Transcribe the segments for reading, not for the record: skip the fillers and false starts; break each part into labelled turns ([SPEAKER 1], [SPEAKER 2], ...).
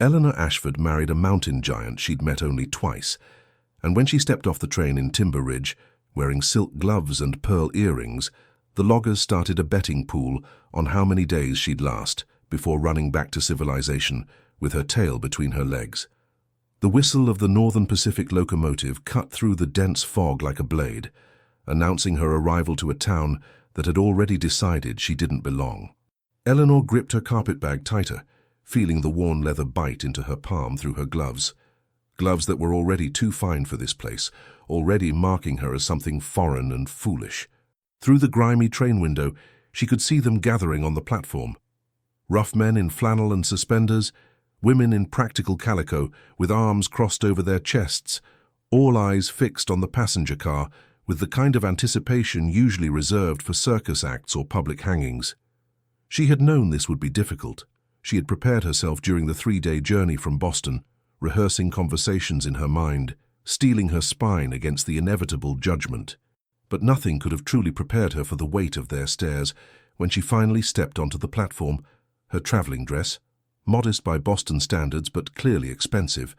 [SPEAKER 1] Eleanor Ashford married a mountain giant she'd met only twice, and when she stepped off the train in Timber Ridge, wearing silk gloves and pearl earrings, the loggers started a betting pool on how many days she'd last before running back to civilization with her tail between her legs. The whistle of the Northern Pacific locomotive cut through the dense fog like a blade, announcing her arrival to a town that had already decided she didn't belong. Eleanor gripped her carpetbag tighter, feeling the worn leather bite into her palm through her gloves. Gloves that were already too fine for this place, already marking her as something foreign and foolish. Through the grimy train window, she could see them gathering on the platform. Rough men in flannel and suspenders, women in practical calico with arms crossed over their chests, all eyes fixed on the passenger car with the kind of anticipation usually reserved for circus acts or public hangings. She had known this would be difficult. She had prepared herself during the 3-day journey from Boston, rehearsing conversations in her mind, steeling her spine against the inevitable judgment. But nothing could have truly prepared her for the weight of their stares when she finally stepped onto the platform, her traveling dress, modest by Boston standards but clearly expensive,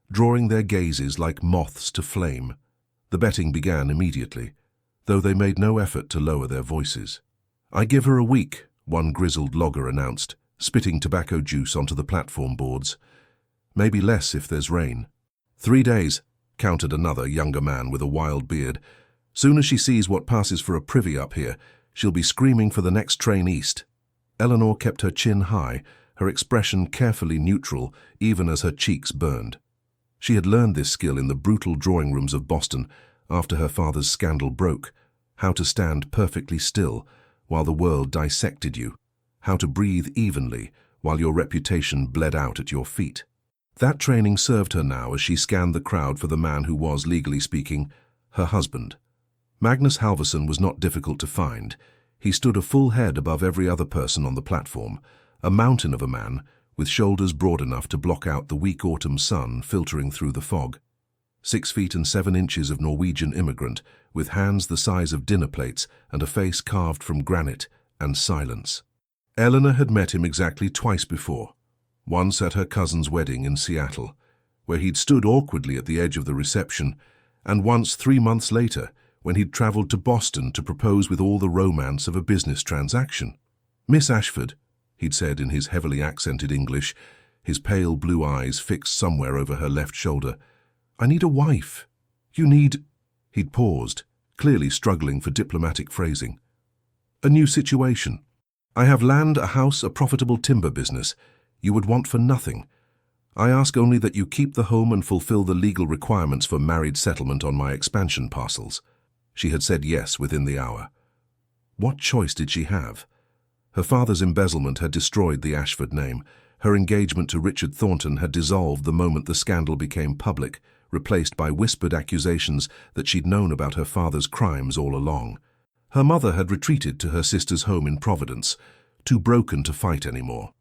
[SPEAKER 1] drawing their gazes like moths to flame. The betting began immediately, though they made no effort to lower their voices. "I give her a week," one grizzled logger announced, spitting tobacco juice onto the platform boards. "Maybe less if there's rain." 3 days, countered another younger man with a wild beard. "Soon as she sees what passes for a privy up here, she'll be screaming for the next train east." Eleanor kept her chin high, her expression carefully neutral, even as her cheeks burned. She had learned this skill in the brutal drawing rooms of Boston after her father's scandal broke, how to stand perfectly still while the world dissected you, how to breathe evenly while your reputation bled out at your feet. That training served her now as she scanned the crowd for the man who was, legally speaking, her husband. Magnus Halvorson was not difficult to find. He stood a full head above every other person on the platform, a mountain of a man with shoulders broad enough to block out the weak autumn sun filtering through the fog. 6 feet and 7 inches of Norwegian immigrant, with hands the size of dinner plates and a face carved from granite and silence. Eleanor had met him exactly twice before. Once at her cousin's wedding in Seattle, where he'd stood awkwardly at the edge of the reception, and once 3 months later, when he'd traveled to Boston to propose with all the romance of a business transaction. "Miss Ashford," he'd said in his heavily accented English, his pale blue eyes fixed somewhere over her left shoulder, "I need a wife. You need—" He'd paused, clearly struggling for diplomatic phrasing. "A new situation. I have land, a house, a profitable timber business. You would want for nothing. I ask only that you keep the home and fulfill the legal requirements for married settlement on my expansion parcels." She had said yes within the hour. What choice did she have? Her father's embezzlement had destroyed the Ashford name. Her engagement to Richard Thornton had dissolved the moment the scandal became public, replaced by whispered accusations that she'd known about her father's crimes all along. Her mother had retreated to her sister's home in Providence, too broken to fight anymore.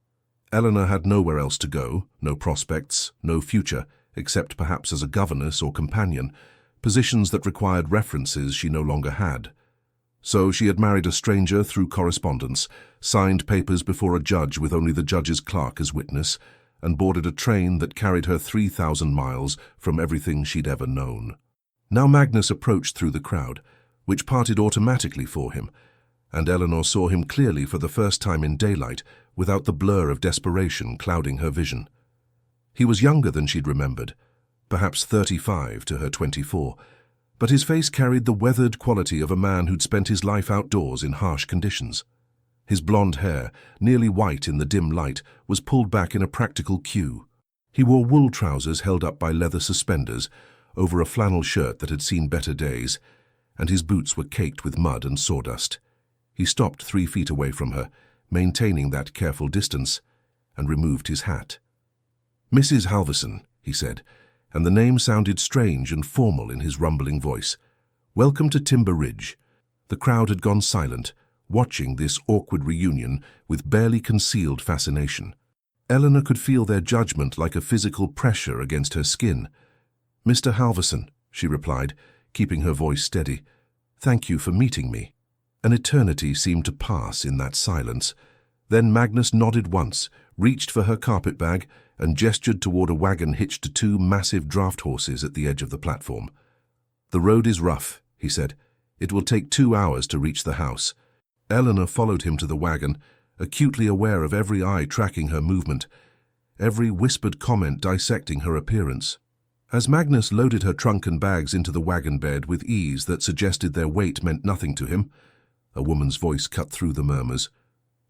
[SPEAKER 1] Eleanor had nowhere else to go, no prospects, no future, except perhaps as a governess or companion, positions that required references she no longer had. So she had married a stranger through correspondence, signed papers before a judge with only the judge's clerk as witness, and boarded a train that carried her 3,000 miles from everything she'd ever known. Now Magnus approached through the crowd, which parted automatically for him, and Eleanor saw him clearly for the first time in daylight, without the blur of desperation clouding her vision. He was younger than she'd remembered, perhaps 35 to her 24, but his face carried the weathered quality of a man who'd spent his life outdoors in harsh conditions. His blonde hair, nearly white in the dim light, was pulled back in a practical queue. He wore wool trousers held up by leather suspenders over a flannel shirt that had seen better days, and his boots were caked with mud and sawdust. He stopped 3 feet away from her, maintaining that careful distance, and removed his hat. "Mrs. Halvorson," he said, and the name sounded strange and formal in his rumbling voice. "Welcome to Timber Ridge." The crowd had gone silent, watching this awkward reunion with barely concealed fascination. Eleanor could feel their judgment like a physical pressure against her skin. "Mr. Halvorson," she replied, keeping her voice steady, "thank you for meeting me." An eternity seemed to pass in that silence. Then Magnus nodded once, reached for her carpetbag, and gestured toward a wagon hitched to two massive draft horses at the edge of the platform. "The road is rough," he said. "It will take 2 hours to reach the house." Eleanor followed him to the wagon, acutely aware of every eye tracking her movement, every whispered comment dissecting her appearance. As Magnus loaded her trunk and bags into the wagon bed with ease that suggested their weight meant nothing to him, a woman's voice cut through the murmurs.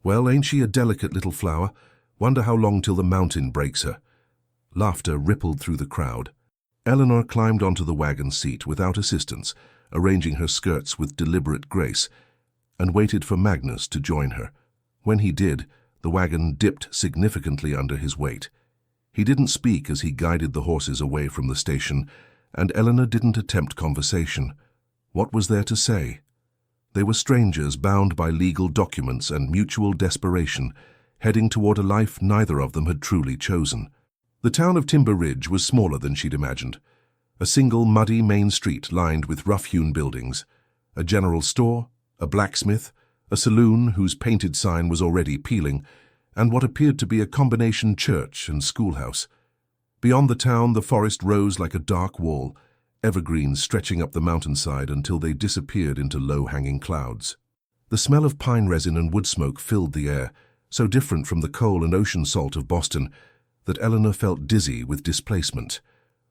[SPEAKER 1] "Well, ain't she a delicate little flower? Wonder how long till the mountain breaks her." Laughter rippled through the crowd. Eleanor climbed onto the wagon seat without assistance, arranging her skirts with deliberate grace, and waited for Magnus to join her. When he did, the wagon dipped significantly under his weight. He didn't speak as he guided the horses away from the station, and Eleanor didn't attempt conversation. What was there to say? They were strangers bound by legal documents and mutual desperation, heading toward a life neither of them had truly chosen. The town of Timber Ridge was smaller than she'd imagined. A single muddy main street lined with rough-hewn buildings. A general store, a blacksmith, a saloon whose painted sign was already peeling, and what appeared to be a combination church and schoolhouse. Beyond the town, the forest rose like a dark wall, evergreens stretching up the mountainside until they disappeared into low-hanging clouds. The smell of pine resin and wood smoke filled the air, so different from the coal and ocean salt of Boston that Eleanor felt dizzy with displacement.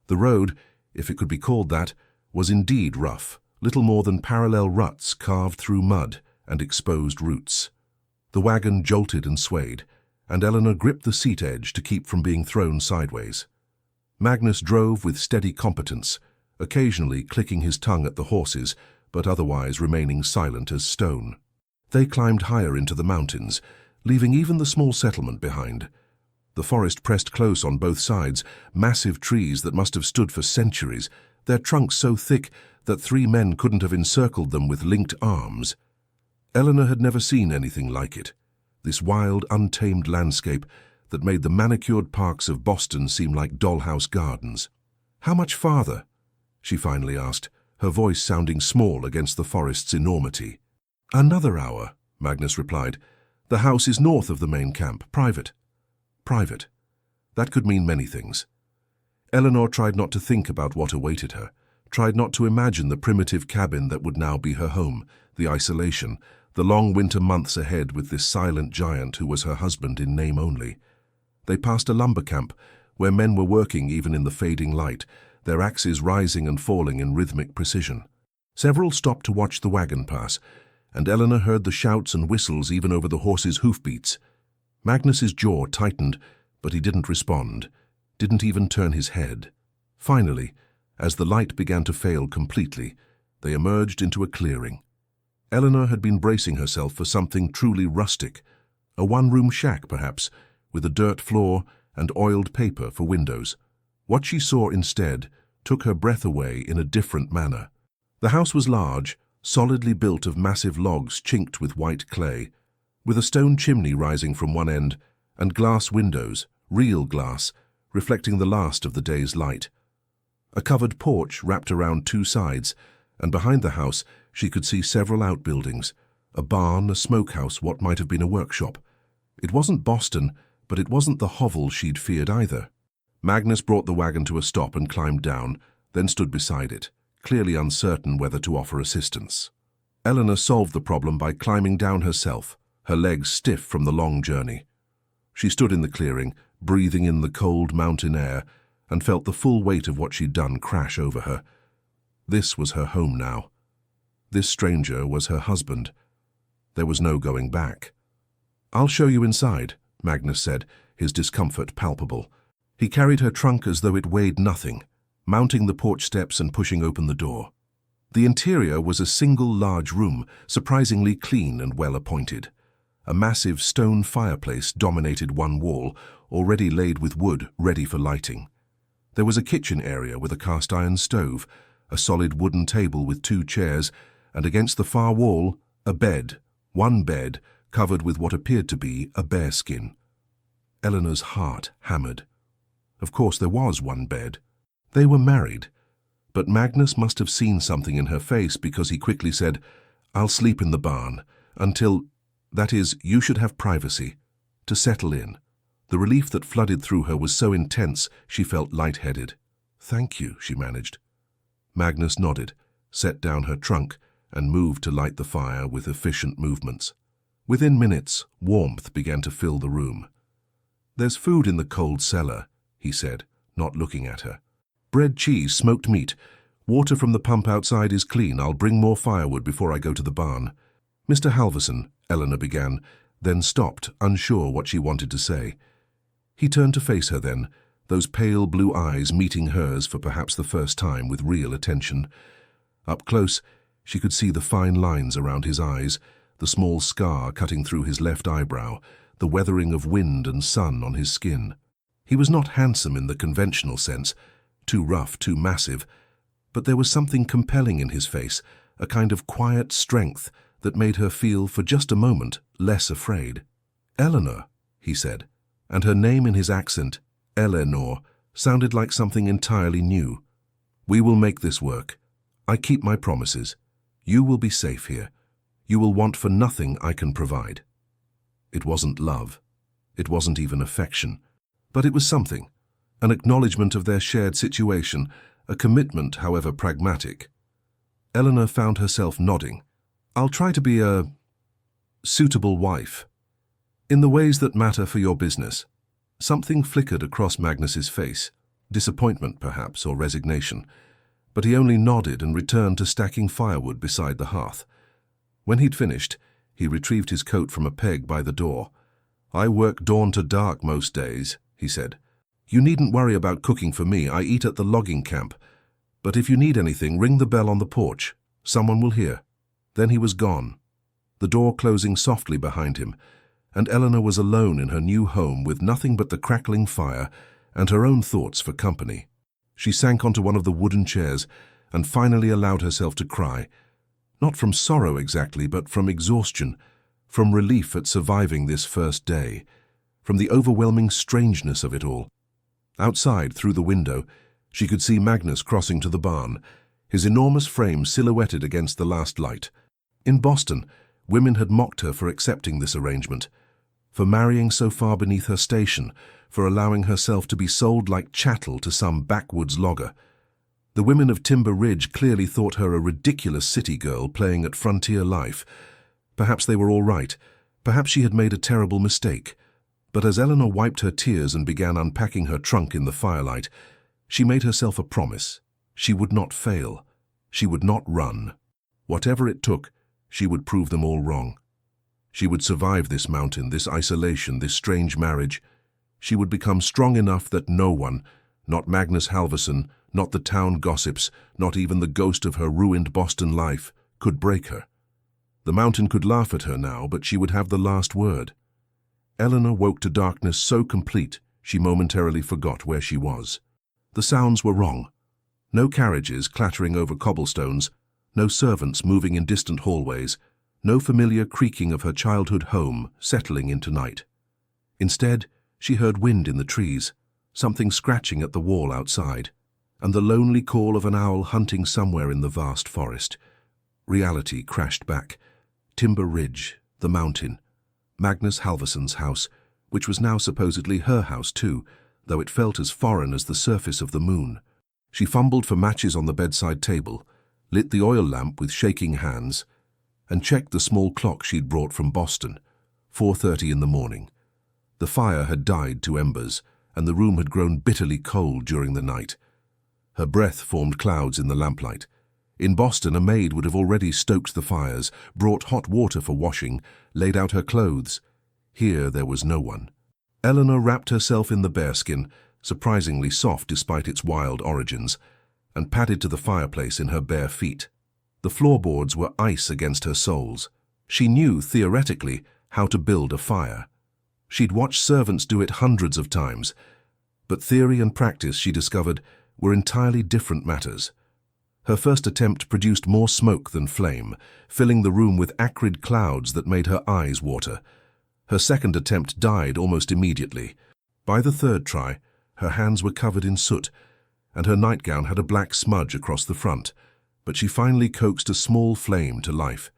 [SPEAKER 1] The road, if it could be called that, was indeed rough, little more than parallel ruts carved through mud and exposed roots. The wagon jolted and swayed, and Eleanor gripped the seat edge to keep from being thrown sideways. Magnus drove with steady competence, occasionally clicking his tongue at the horses, but otherwise remaining silent as stone. They climbed higher into the mountains, leaving even the small settlement behind. The forest pressed close on both sides, massive trees that must have stood for centuries, their trunks so thick that 3 men couldn't have encircled them with linked arms. Eleanor had never seen anything like it, this wild, untamed landscape that made the manicured parks of Boston seem like dollhouse gardens. "How much farther?" she finally asked, her voice sounding small against the forest's enormity. "Another hour," Magnus replied. "The house is north of the main camp, private." Private. That could mean many things. Eleanor tried not to think about what awaited her, tried not to imagine the primitive cabin that would now be her home, the isolation, the long winter months ahead with this silent giant who was her husband in name only. They passed a lumber camp, where men were working even in the fading light, their axes rising and falling in rhythmic precision. Several stopped to watch the wagon pass, and Eleanor heard the shouts and whistles even over the horses' hoofbeats. Magnus's jaw tightened, but he didn't respond, didn't even turn his head. Finally, as the light began to fail completely, they emerged into a clearing. Eleanor had been bracing herself for something truly rustic, a one-room shack perhaps, with a dirt floor and oiled paper for windows. What she saw instead took her breath away in a different manner. The house was large, solidly built of massive logs chinked with white clay, with a stone chimney rising from one end and glass windows, real glass, reflecting the last of the day's light. A covered porch wrapped around 2 sides, and behind the house she could see several outbuildings, a barn, a smokehouse, what might have been a workshop. It wasn't Boston, but it wasn't the hovel she'd feared either. Magnus brought the wagon to a stop and climbed down, then stood beside it, clearly uncertain whether to offer assistance. Eleanor solved the problem by climbing down herself, her legs stiff from the long journey. She stood in the clearing, breathing in the cold mountain air, and felt the full weight of what she'd done crash over her. This was her home now. This stranger was her husband. There was no going back. "I'll show you inside," Magnus said, his discomfort palpable. He carried her trunk as though it weighed nothing, mounting the porch steps and pushing open the door. The interior was a single large room, surprisingly clean and well-appointed. A massive stone fireplace dominated one wall, already laid with wood, ready for lighting. There was a kitchen area with a cast-iron stove, a solid wooden table with 2 chairs, and against the far wall, a bed, one bed, covered with what appeared to be a bearskin. Eleanor's heart hammered. Of course there was one bed. They were married. But Magnus must have seen something in her face because he quickly said, "I'll sleep in the barn, until... that is, you should have privacy, to settle in." The relief that flooded through her was so intense she felt lightheaded. "Thank you," she managed. Magnus nodded, set down her trunk, and moved to light the fire with efficient movements. Within minutes, warmth began to fill the room. "There's food in the cold cellar," he said, not looking at her. "Bread, cheese, smoked meat. Water from the pump outside is clean. I'll bring more firewood before I go to the barn." "Mr. Halverson," Eleanor began, then stopped, unsure what she wanted to say. He turned to face her then, those pale blue eyes meeting hers for perhaps the first time with real attention. Up close, she could see the fine lines around his eyes, the small scar cutting through his left eyebrow, the weathering of wind and sun on his skin. He was not handsome in the conventional sense, too rough, too massive, but there was something compelling in his face, a kind of quiet strength that made her feel, for just a moment, less afraid. "Eleanor," he said, and her name in his accent, Eleanor, sounded like something entirely new. "We will make this work. I keep my promises. You will be safe here. You will want for nothing I can provide." It wasn't love. It wasn't even affection. But it was something, an acknowledgement of their shared situation, a commitment, however pragmatic. Eleanor found herself nodding. "I'll try to be a suitable wife. In the ways that matter for your business." Something flickered across Magnus's face, disappointment perhaps, or resignation, but he only nodded and returned to stacking firewood beside the hearth. When he'd finished, he retrieved his coat from a peg by the door. "I work dawn to dark most days," he said. "You needn't worry about cooking for me. I eat at the logging camp. But if you need anything, ring the bell on the porch. Someone will hear." Then he was gone, the door closing softly behind him, and Eleanor was alone in her new home with nothing but the crackling fire and her own thoughts for company. She sank onto one of the wooden chairs and finally allowed herself to cry, not from sorrow exactly, but from exhaustion, from relief at surviving this first day, from the overwhelming strangeness of it all. Outside, through the window, she could see Magnus crossing to the barn, his enormous frame silhouetted against the last light. In Boston, women had mocked her for accepting this arrangement, for marrying so far beneath her station, for allowing herself to be sold like chattel to some backwoods logger. The women of Timber Ridge clearly thought her a ridiculous city girl playing at frontier life. Perhaps they were all right. Perhaps she had made a terrible mistake. But as Eleanor wiped her tears and began unpacking her trunk in the firelight, she made herself a promise. She would not fail. She would not run. Whatever it took, she would prove them all wrong. She would survive this mountain, this isolation, this strange marriage. She would become strong enough that no one, not Magnus Halverson, not the town gossips, not even the ghost of her ruined Boston life, could break her. The mountain could laugh at her now, but she would have the last word. Eleanor woke to darkness so complete she momentarily forgot where she was. The sounds were wrong. No carriages clattering over cobblestones, no servants moving in distant hallways, no familiar creaking of her childhood home settling into night. Instead, she heard wind in the trees, something scratching at the wall outside, and the lonely call of an owl hunting somewhere in the vast forest. Reality crashed back. Timber Ridge, the mountain, Magnus Halverson's house, which was now supposedly her house too, though it felt as foreign as the surface of the moon. She fumbled for matches on the bedside table, lit the oil lamp with shaking hands, and checked the small clock she'd brought from Boston, 4:30 in the morning. The fire had died to embers, and the room had grown bitterly cold during the night. Her breath formed clouds in the lamplight. In Boston, a maid would have already stoked the fires, brought hot water for washing, laid out her clothes. Here there was no one. Eleanor wrapped herself in the bearskin, surprisingly soft despite its wild origins, and padded to the fireplace in her bare feet. The floorboards were ice against her soles. She knew, theoretically, how to build a fire. She'd watched servants do it hundreds of times, but theory and practice, she discovered, were entirely different matters. Her first attempt produced more smoke than flame, filling the room with acrid clouds that made her eyes water. Her second attempt died almost immediately. By the third try, her hands were covered in soot, and her nightgown had a black smudge across the front, but she finally coaxed a small flame to life.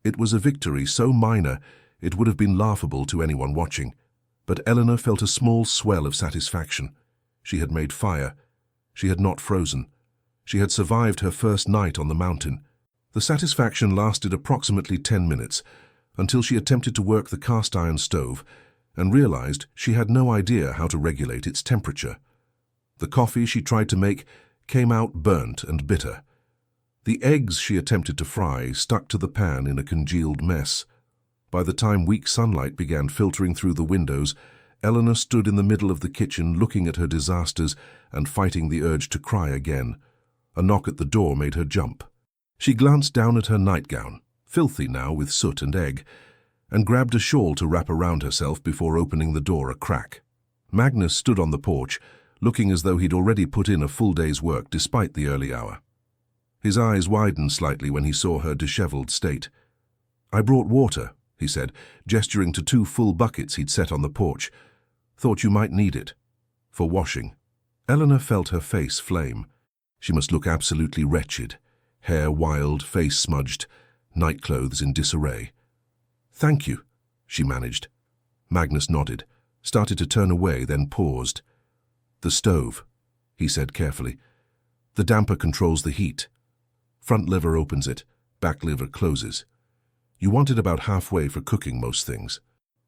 [SPEAKER 1] It was a victory so minor it would have been laughable to anyone watching. But Eleanor felt a small swell of satisfaction. She had made fire. She had not frozen. She had survived her first night on the mountain. The satisfaction lasted approximately 10 minutes, until she attempted to work the cast-iron stove and realized she had no idea how to regulate its temperature. The coffee she tried to make came out burnt and bitter. The eggs she attempted to fry stuck to the pan in a congealed mess. By the time weak sunlight began filtering through the windows, Eleanor stood in the middle of the kitchen looking at her disasters and fighting the urge to cry again. A knock at the door made her jump. She glanced down at her nightgown, filthy now with soot and egg, and grabbed a shawl to wrap around herself before opening the door a crack. Magnus stood on the porch, looking as though he'd already put in a full day's work despite the early hour. His eyes widened slightly when he saw her disheveled state. "I brought water," he said, gesturing to 2 full buckets he'd set on the porch. "Thought you might need it. For washing." Eleanor felt her face flame. She must look absolutely wretched. Hair wild, face smudged, nightclothes in disarray. "Thank you," she managed. Magnus nodded, started to turn away, then paused. "The stove," he said carefully. "The damper controls the heat. Front lever opens it, back lever closes. You want it about halfway for cooking most things."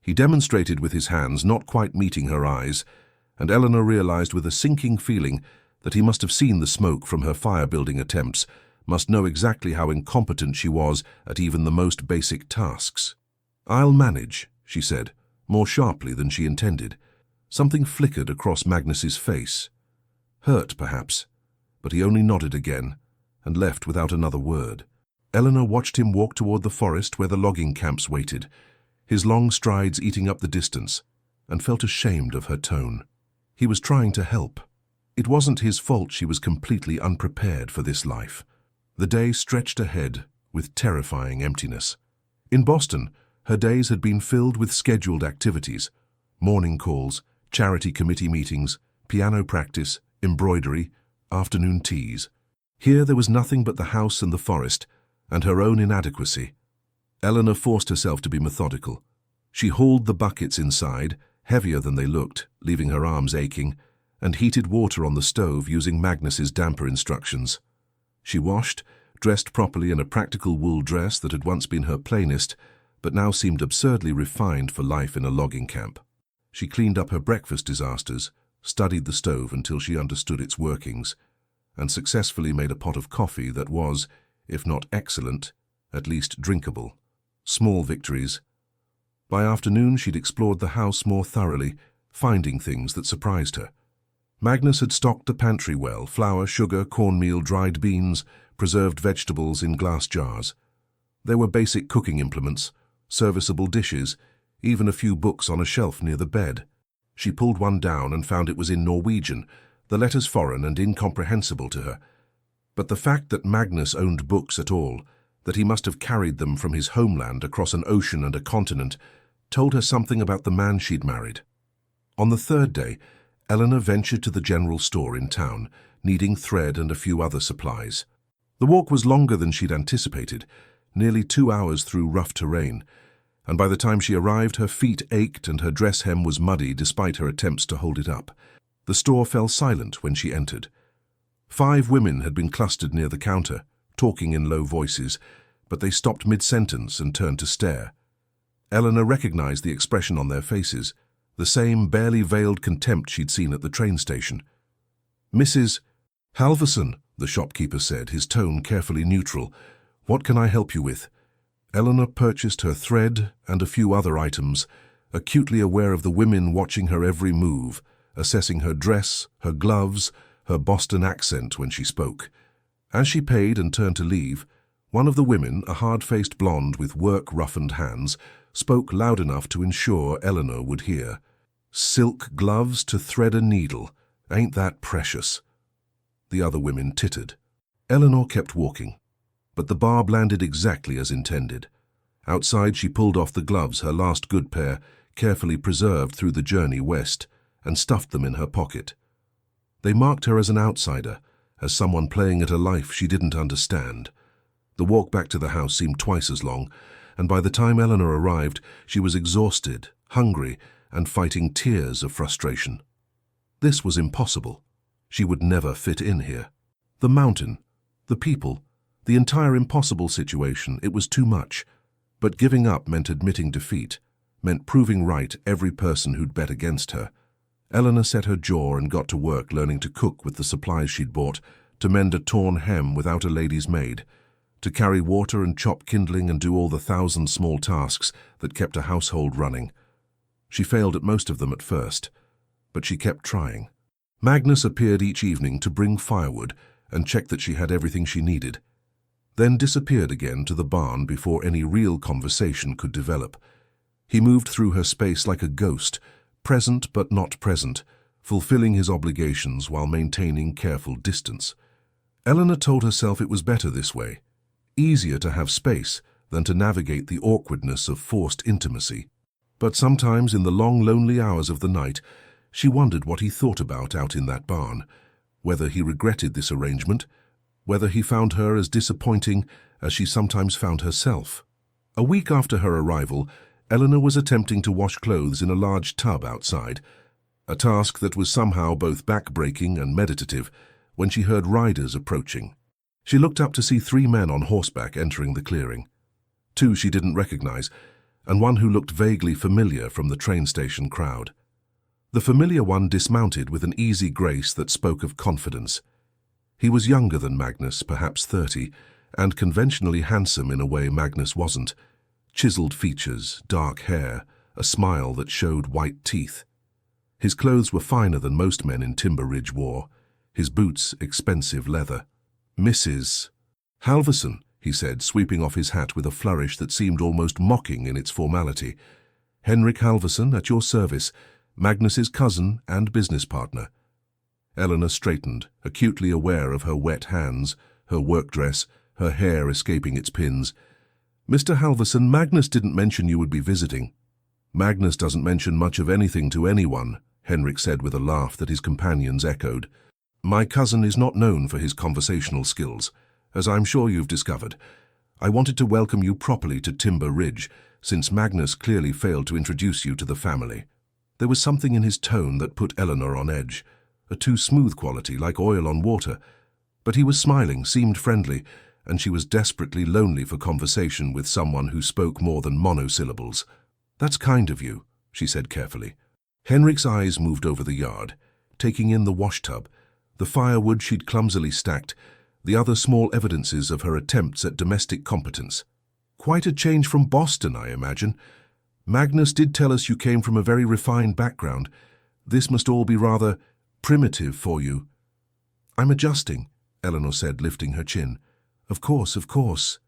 [SPEAKER 1] He demonstrated with his hands, not quite meeting her eyes, and Eleanor realized with a sinking feeling that he must have seen the smoke from her fire-building attempts, must know exactly how incompetent she was at even the most basic tasks. "I'll manage," she said, more sharply than she intended. Something flickered across Magnus's face. Hurt, perhaps, but he only nodded again and left without another word. Eleanor watched him walk toward the forest where the logging camps waited, his long strides eating up the distance, and felt ashamed of her tone. He was trying to help. It wasn't his fault she was completely unprepared for this life. The day stretched ahead with terrifying emptiness. In Boston, her days had been filled with scheduled activities: morning calls, charity committee meetings, piano practice, embroidery, afternoon teas. Here there was nothing but the house and the forest, and her own inadequacy. Eleanor forced herself to be methodical. She hauled the buckets inside, heavier than they looked, leaving her arms aching, and heated water on the stove using Magnus's damper instructions. She washed, dressed properly in a practical wool dress that had once been her plainest, but now seemed absurdly refined for life in a logging camp. She cleaned up her breakfast disasters, studied the stove until she understood its workings, and successfully made a pot of coffee that was, if not excellent, at least drinkable. Small victories. By afternoon she'd explored the house more thoroughly, finding things that surprised her. Magnus had stocked the pantry well: flour, sugar, cornmeal, dried beans, preserved vegetables in glass jars. There were basic cooking implements, serviceable dishes, even a few books on a shelf near the bed. She pulled one down and found it was in Norwegian, the letters foreign and incomprehensible to her. But the fact that Magnus owned books at all, that he must have carried them from his homeland across an ocean and a continent, told her something about the man she'd married. On the 3rd day, Eleanor ventured to the general store in town, needing thread and a few other supplies. The walk was longer than she'd anticipated, nearly 2 hours through rough terrain, and by the time she arrived her feet ached and her dress hem was muddy despite her attempts to hold it up. The store fell silent when she entered. 5 women had been clustered near the counter, talking in low voices, but they stopped mid-sentence and turned to stare. Eleanor recognized the expression on their faces, the same barely veiled contempt she'd seen at the train station. "Mrs. Halverson," the shopkeeper said, his tone carefully neutral. "What can I help you with?" Eleanor purchased her thread and a few other items, acutely aware of the women watching her every move, assessing her dress, her gloves, her Boston accent when she spoke. As she paid and turned to leave, one of the women, a hard-faced blonde with work-roughened hands, spoke loud enough to ensure Eleanor would hear. "Silk gloves to thread a needle. Ain't that precious?" The other women tittered. Eleanor kept walking, but the barb landed exactly as intended. Outside she pulled off the gloves, her last good pair, carefully preserved through the journey west, and stuffed them in her pocket. They marked her as an outsider, as someone playing at a life she didn't understand. The walk back to the house seemed twice as long, and by the time Eleanor arrived, she was exhausted, hungry, and fighting tears of frustration. This was impossible. She would never fit in here. The mountain, the people, the entire impossible situation, it was too much. But giving up meant admitting defeat, meant proving right every person who'd bet against her. Eleanor set her jaw and got to work learning to cook with the supplies she'd bought, to mend a torn hem without a lady's maid, to carry water and chop kindling and do all the 1,000 small tasks that kept a household running. She failed at most of them at first, but she kept trying. Magnus appeared each evening to bring firewood and check that she had everything she needed, then disappeared again to the barn before any real conversation could develop. He moved through her space like a ghost, present but not present, fulfilling his obligations while maintaining careful distance. Eleanor told herself it was better this way, easier to have space than to navigate the awkwardness of forced intimacy. But sometimes in the long, lonely hours of the night, she wondered what he thought about out in that barn, whether he regretted this arrangement, whether he found her as disappointing as she sometimes found herself. A week after her arrival, Eleanor was attempting to wash clothes in a large tub outside, a task that was somehow both back-breaking and meditative, when she heard riders approaching. She looked up to see 3 men on horseback entering the clearing. 2 she didn't recognize, and 1 who looked vaguely familiar from the train station crowd. The familiar one dismounted with an easy grace that spoke of confidence. He was younger than Magnus, perhaps 30, and conventionally handsome in a way Magnus wasn't. Chiseled features, dark hair, a smile that showed white teeth. His clothes were finer than most men in Timber Ridge wore, his boots expensive leather. "Mrs. Halverson," he said, sweeping off his hat with a flourish that seemed almost mocking in its formality. "Henrik Halverson, at your service, Magnus's cousin and business partner." Eleanor straightened, acutely aware of her wet hands, her work dress, her hair escaping its pins. "Mr. Halverson, Magnus didn't mention you would be visiting." "Magnus doesn't mention much of anything to anyone," Henrik said with a laugh that his companions echoed. "My cousin is not known for his conversational skills, as I'm sure you've discovered. I wanted to welcome you properly to Timber Ridge, since Magnus clearly failed to introduce you to the family." There was something in his tone that put Eleanor on edge, a too smooth quality like oil on water. But he was smiling, seemed friendly, and she was desperately lonely for conversation with someone who spoke more than monosyllables. "That's kind of you," she said carefully. Henrik's eyes moved over the yard, taking in the washtub, the firewood she'd clumsily stacked, the other small evidences of her attempts at domestic competence. "Quite a change from Boston, I imagine. Magnus did tell us you came from a very refined background. This must all be rather primitive for you." "I'm adjusting," Eleanor said, lifting her chin. Of course."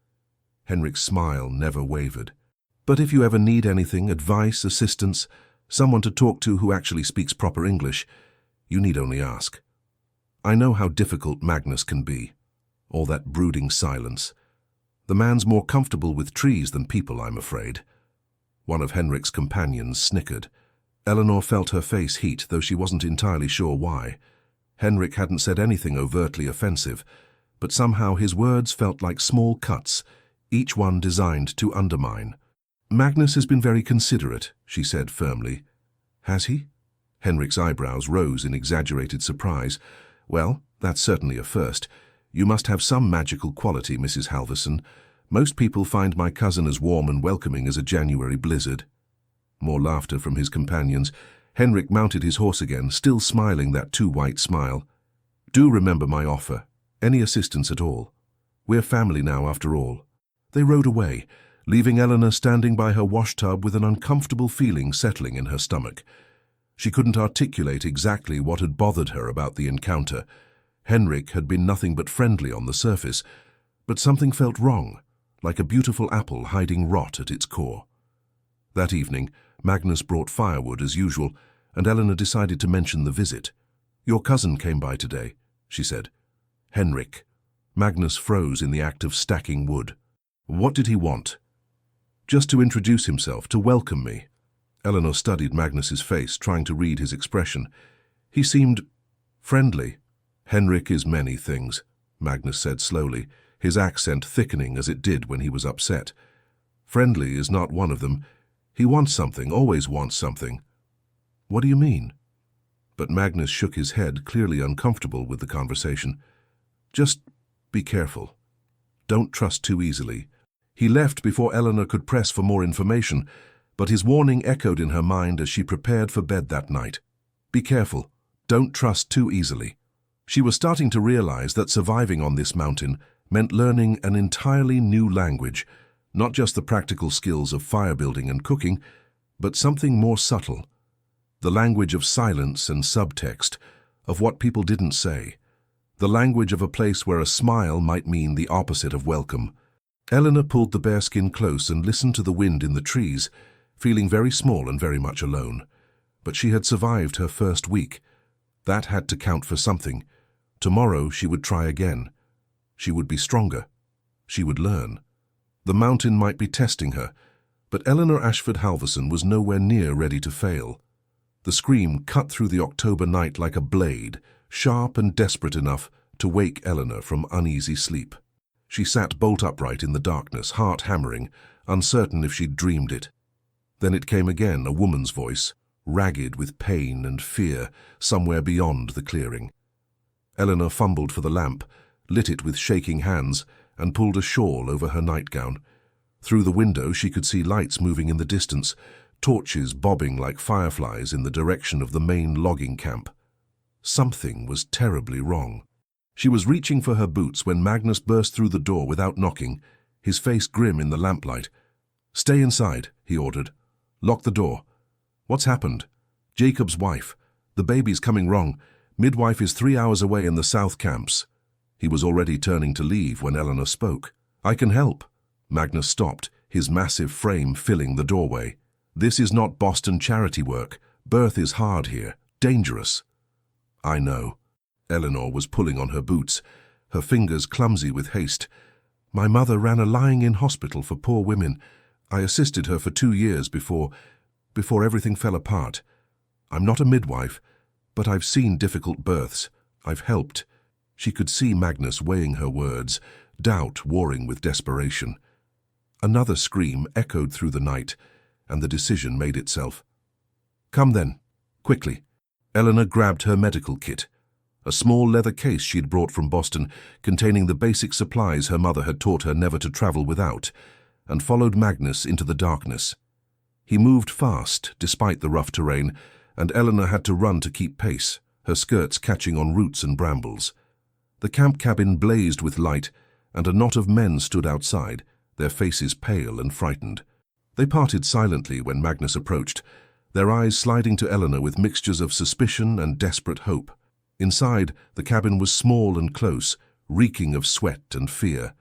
[SPEAKER 1] Henrik's smile never wavered. "But if you ever need anything, advice, assistance, someone to talk to who actually speaks proper English, you need only ask. I know how difficult Magnus can be. All that brooding silence. The man's more comfortable with trees than people, I'm afraid." One of Henrik's companions snickered. Eleanor felt her face heat, though she wasn't entirely sure why. Henrik hadn't said anything overtly offensive, but somehow his words felt like small cuts, each one designed to undermine. "Magnus has been very considerate," she said firmly. "Has he?" Henrik's eyebrows rose in exaggerated surprise. "Well, that's certainly a first. You must have some magical quality, Mrs. Halverson. Most people find my cousin as warm and welcoming as a January blizzard." More laughter from his companions. Henrik mounted his horse again, still smiling that too white smile. "Do remember my offer. Any assistance at all. We're family now, after all." They rode away, leaving Eleanor standing by her washtub with an uncomfortable feeling settling in her stomach. She couldn't articulate exactly what had bothered her about the encounter. Henrik had been nothing but friendly on the surface, but something felt wrong, like a beautiful apple hiding rot at its core. That evening, Magnus brought firewood as usual, and Eleanor decided to mention the visit. "Your cousin came by today," she said. "Henrik." Magnus froze in the act of stacking wood. "What did he want?" "Just to introduce himself, to welcome me." Eleanor studied Magnus's face, trying to read his expression. He seemed friendly. "Henrik is many things," Magnus said slowly, his accent thickening as it did when he was upset. "Friendly is not one of them. He wants something, always wants something. What do you mean? But Magnus shook his head, clearly uncomfortable with the conversation. Just be careful. Don't trust too easily. He left before Eleanor could press for more information, but his warning echoed in her mind as she prepared for bed that night. Be careful. Don't trust too easily. She was starting to realize that surviving on this mountain meant learning an entirely new language, not just the practical skills of fire building and cooking, but something more subtle. The language of silence and subtext, of what people didn't say. The language of a place where a smile might mean the opposite of welcome. Eleanor pulled the bearskin close and listened to the wind in the trees, feeling very small and very much alone. But she had survived her first week. That had to count for something. Tomorrow she would try again. She would be stronger. She would learn. The mountain might be testing her, but Eleanor Ashford Halverson was nowhere near ready to fail. The scream cut through the October night like a blade, sharp and desperate enough to wake Eleanor from uneasy sleep. She sat bolt upright in the darkness, heart hammering, uncertain if she'd dreamed it. Then it came again, a woman's voice, ragged with pain and fear, somewhere beyond the clearing. Eleanor fumbled for the lamp, lit it with shaking hands, and pulled a shawl over her nightgown. Through the window she could see lights moving in the distance, torches bobbing like fireflies in the direction of the main logging camp. Something was terribly wrong. She was reaching for her boots when Magnus burst through the door without knocking, his face grim in the lamplight. "Stay inside," he ordered. "Lock the door." "What's happened?" "Jacob's wife. The baby's coming wrong. Midwife is 3 hours away in the south camps." He was already turning to leave when Eleanor spoke. "I can help." Magnus stopped, his massive frame filling the doorway. "This is not Boston charity work. Birth is hard here. Dangerous." "I know." Eleanor was pulling on her boots, her fingers clumsy with haste. "My mother ran a lying-in hospital for poor women. I assisted her for 2 years before everything fell apart. I'm not a midwife, but I've seen difficult births. I've helped." She could see Magnus weighing her words, doubt warring with desperation. Another scream echoed through the night, and the decision made itself. "Come then, quickly." Eleanor grabbed her medical kit, a small leather case she'd brought from Boston containing the basic supplies her mother had taught her never to travel without, and followed Magnus into the darkness. He moved fast, despite the rough terrain, and Eleanor had to run to keep pace, her skirts catching on roots and brambles. The camp cabin blazed with light, and a knot of men stood outside, their faces pale and frightened. They parted silently when Magnus approached, their eyes sliding to Eleanor with mixtures of suspicion and desperate hope. Inside, the cabin was small and close, reeking of sweat and fear.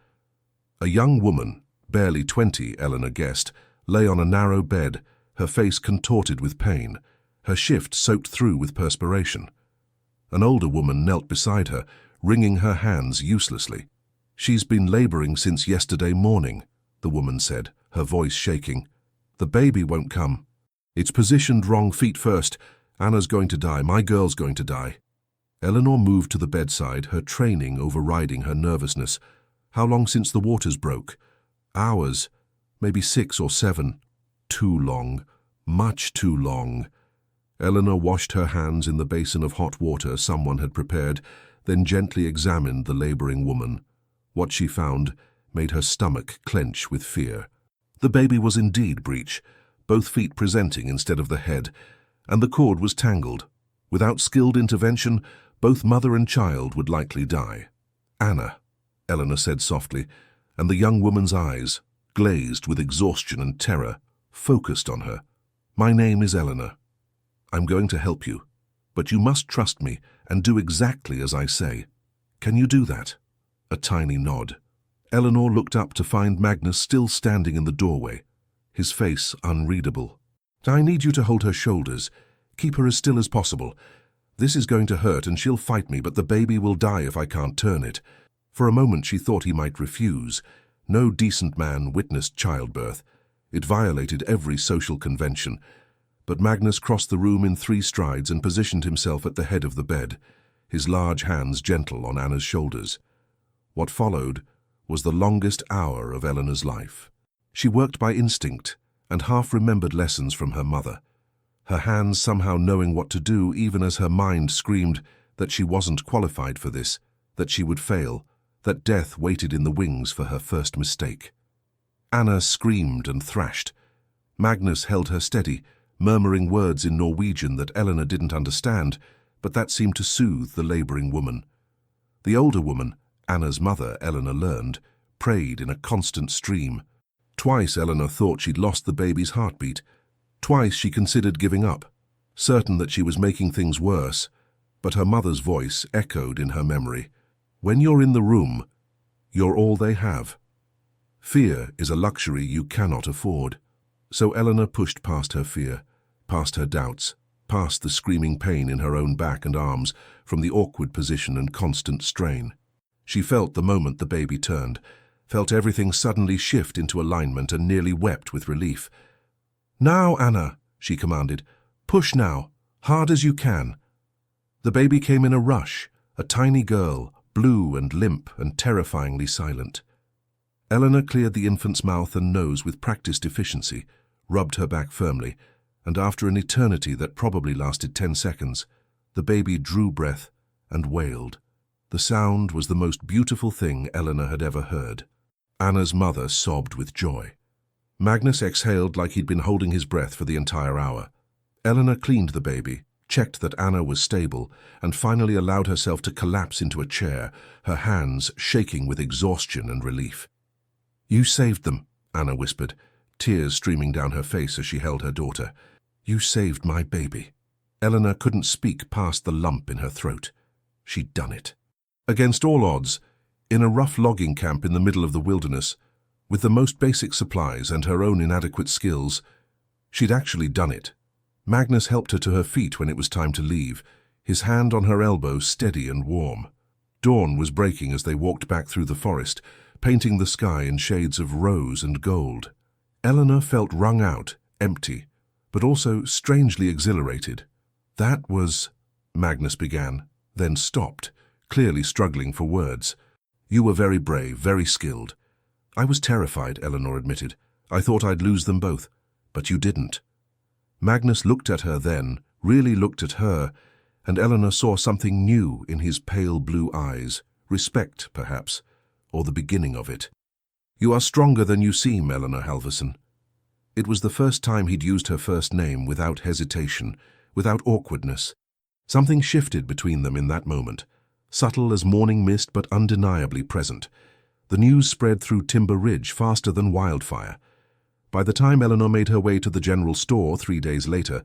[SPEAKER 1] A young woman, barely 20, Eleanor guessed, lay on a narrow bed, her face contorted with pain, her shift soaked through with perspiration. An older woman knelt beside her, wringing her hands uselessly. "She's been laboring since yesterday morning," the woman said, her voice shaking. "The baby won't come. It's positioned wrong, feet first. Anna's going to die. My girl's going to die." Eleanor moved to the bedside, her training overriding her nervousness. "How long since the waters broke?" "Hours. Maybe 6 or 7. Too long. Much too long." Eleanor washed her hands in the basin of hot water someone had prepared, then gently examined the laboring woman. What she found made her stomach clench with fear. The baby was indeed breech, both feet presenting instead of the head, and the cord was tangled. Without skilled intervention, both mother and child would likely die. "Anna," Eleanor said softly, and the young woman's eyes, glazed with exhaustion and terror, focused on her. "My name is Eleanor. I'm going to help you, but you must trust me and do exactly as I say. Can you do that?" A tiny nod. Eleanor looked up to find Magnus still standing in the doorway, his face unreadable. "I need you to hold her shoulders. Keep her as still as possible. This is going to hurt and she'll fight me, but the baby will die if I can't turn it." For a moment she thought he might refuse. No decent man witnessed childbirth. It violated every social convention. But Magnus crossed the room in 3 strides and positioned himself at the head of the bed, his large hands gentle on Anna's shoulders. What followed was the longest hour of Eleanor's life. She worked by instinct and half-remembered lessons from her mother. her hands somehow knowing what to do even as her mind screamed that she wasn't qualified for this, that she would fail, that death waited in the wings for her first mistake. Anna screamed and thrashed. Magnus held her steady, murmuring words in Norwegian that Eleanor didn't understand, but that seemed to soothe the laboring woman. The older woman, Anna's mother, Eleanor learned, prayed in a constant stream. Twice Eleanor thought she'd lost the baby's heartbeat. Twice she considered giving up, certain that she was making things worse, but her mother's voice echoed in her memory. When you're in the room, you're all they have. Fear is a luxury you cannot afford. So Eleanor pushed past her fear, past her doubts, past the screaming pain in her own back and arms from the awkward position and constant strain. She felt the moment the baby turned, felt everything suddenly shift into alignment and nearly wept with relief. "Now, Anna," she commanded. "Push now, hard as you can." The baby came in a rush, a tiny girl, blue and limp and terrifyingly silent. Eleanor cleared the infant's mouth and nose with practiced efficiency, rubbed her back firmly, and after an eternity that probably lasted 10 seconds, the baby drew breath and wailed. The sound was the most beautiful thing Eleanor had ever heard. Anna's mother sobbed with joy. Magnus exhaled like he'd been holding his breath for the entire hour. Eleanor cleaned the baby, checked that Anna was stable, and finally allowed herself to collapse into a chair, her hands shaking with exhaustion and relief. "You saved them," Anna whispered, tears streaming down her face as she held her daughter. "You saved my baby." Eleanor couldn't speak past the lump in her throat. She'd done it. Against all odds, in a rough logging camp in the middle of the wilderness, with the most basic supplies and her own inadequate skills, she'd actually done it. Magnus helped her to her feet when it was time to leave, his hand on her elbow steady and warm. Dawn was breaking as they walked back through the forest, painting the sky in shades of rose and gold. Eleanor felt wrung out, empty, but also strangely exhilarated. "That was—" Magnus began, then stopped, clearly struggling for words. "You were very brave, very skilled." "I was terrified," Eleanor admitted. "I thought I'd lose them both, but you didn't." Magnus looked at her then, really looked at her, and Eleanor saw something new in his pale blue eyes, respect, perhaps, or the beginning of it. "You are stronger than you seem, Eleanor Halvorsen." It was the first time he'd used her first name without hesitation, without awkwardness. Something shifted between them in that moment, subtle as morning mist but undeniably present. The news spread through Timber Ridge faster than wildfire. By the time Eleanor made her way to the general store 3 days later,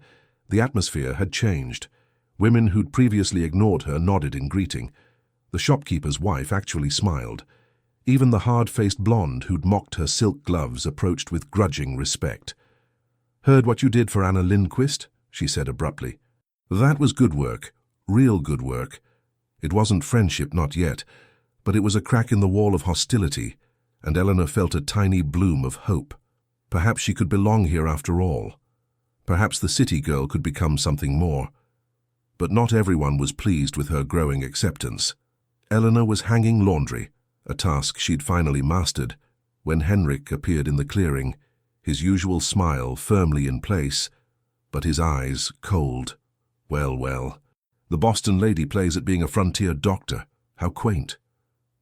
[SPEAKER 1] the atmosphere had changed. Women who'd previously ignored her nodded in greeting. The shopkeeper's wife actually smiled. Even the hard-faced blonde who'd mocked her silk gloves approached with grudging respect. "Heard what you did for Anna Lindquist?" she said abruptly. "That was good work, real good work. It wasn't friendship, not yet, but it was a crack in the wall of hostility, and Eleanor felt a tiny bloom of hope. Perhaps she could belong here after all. Perhaps the city girl could become something more. But not everyone was pleased with her growing acceptance. Eleanor was hanging laundry, a task she'd finally mastered, when Henrik appeared in the clearing, his usual smile firmly in place, but his eyes cold. Well, well. The Boston lady plays at being a frontier doctor. How quaint.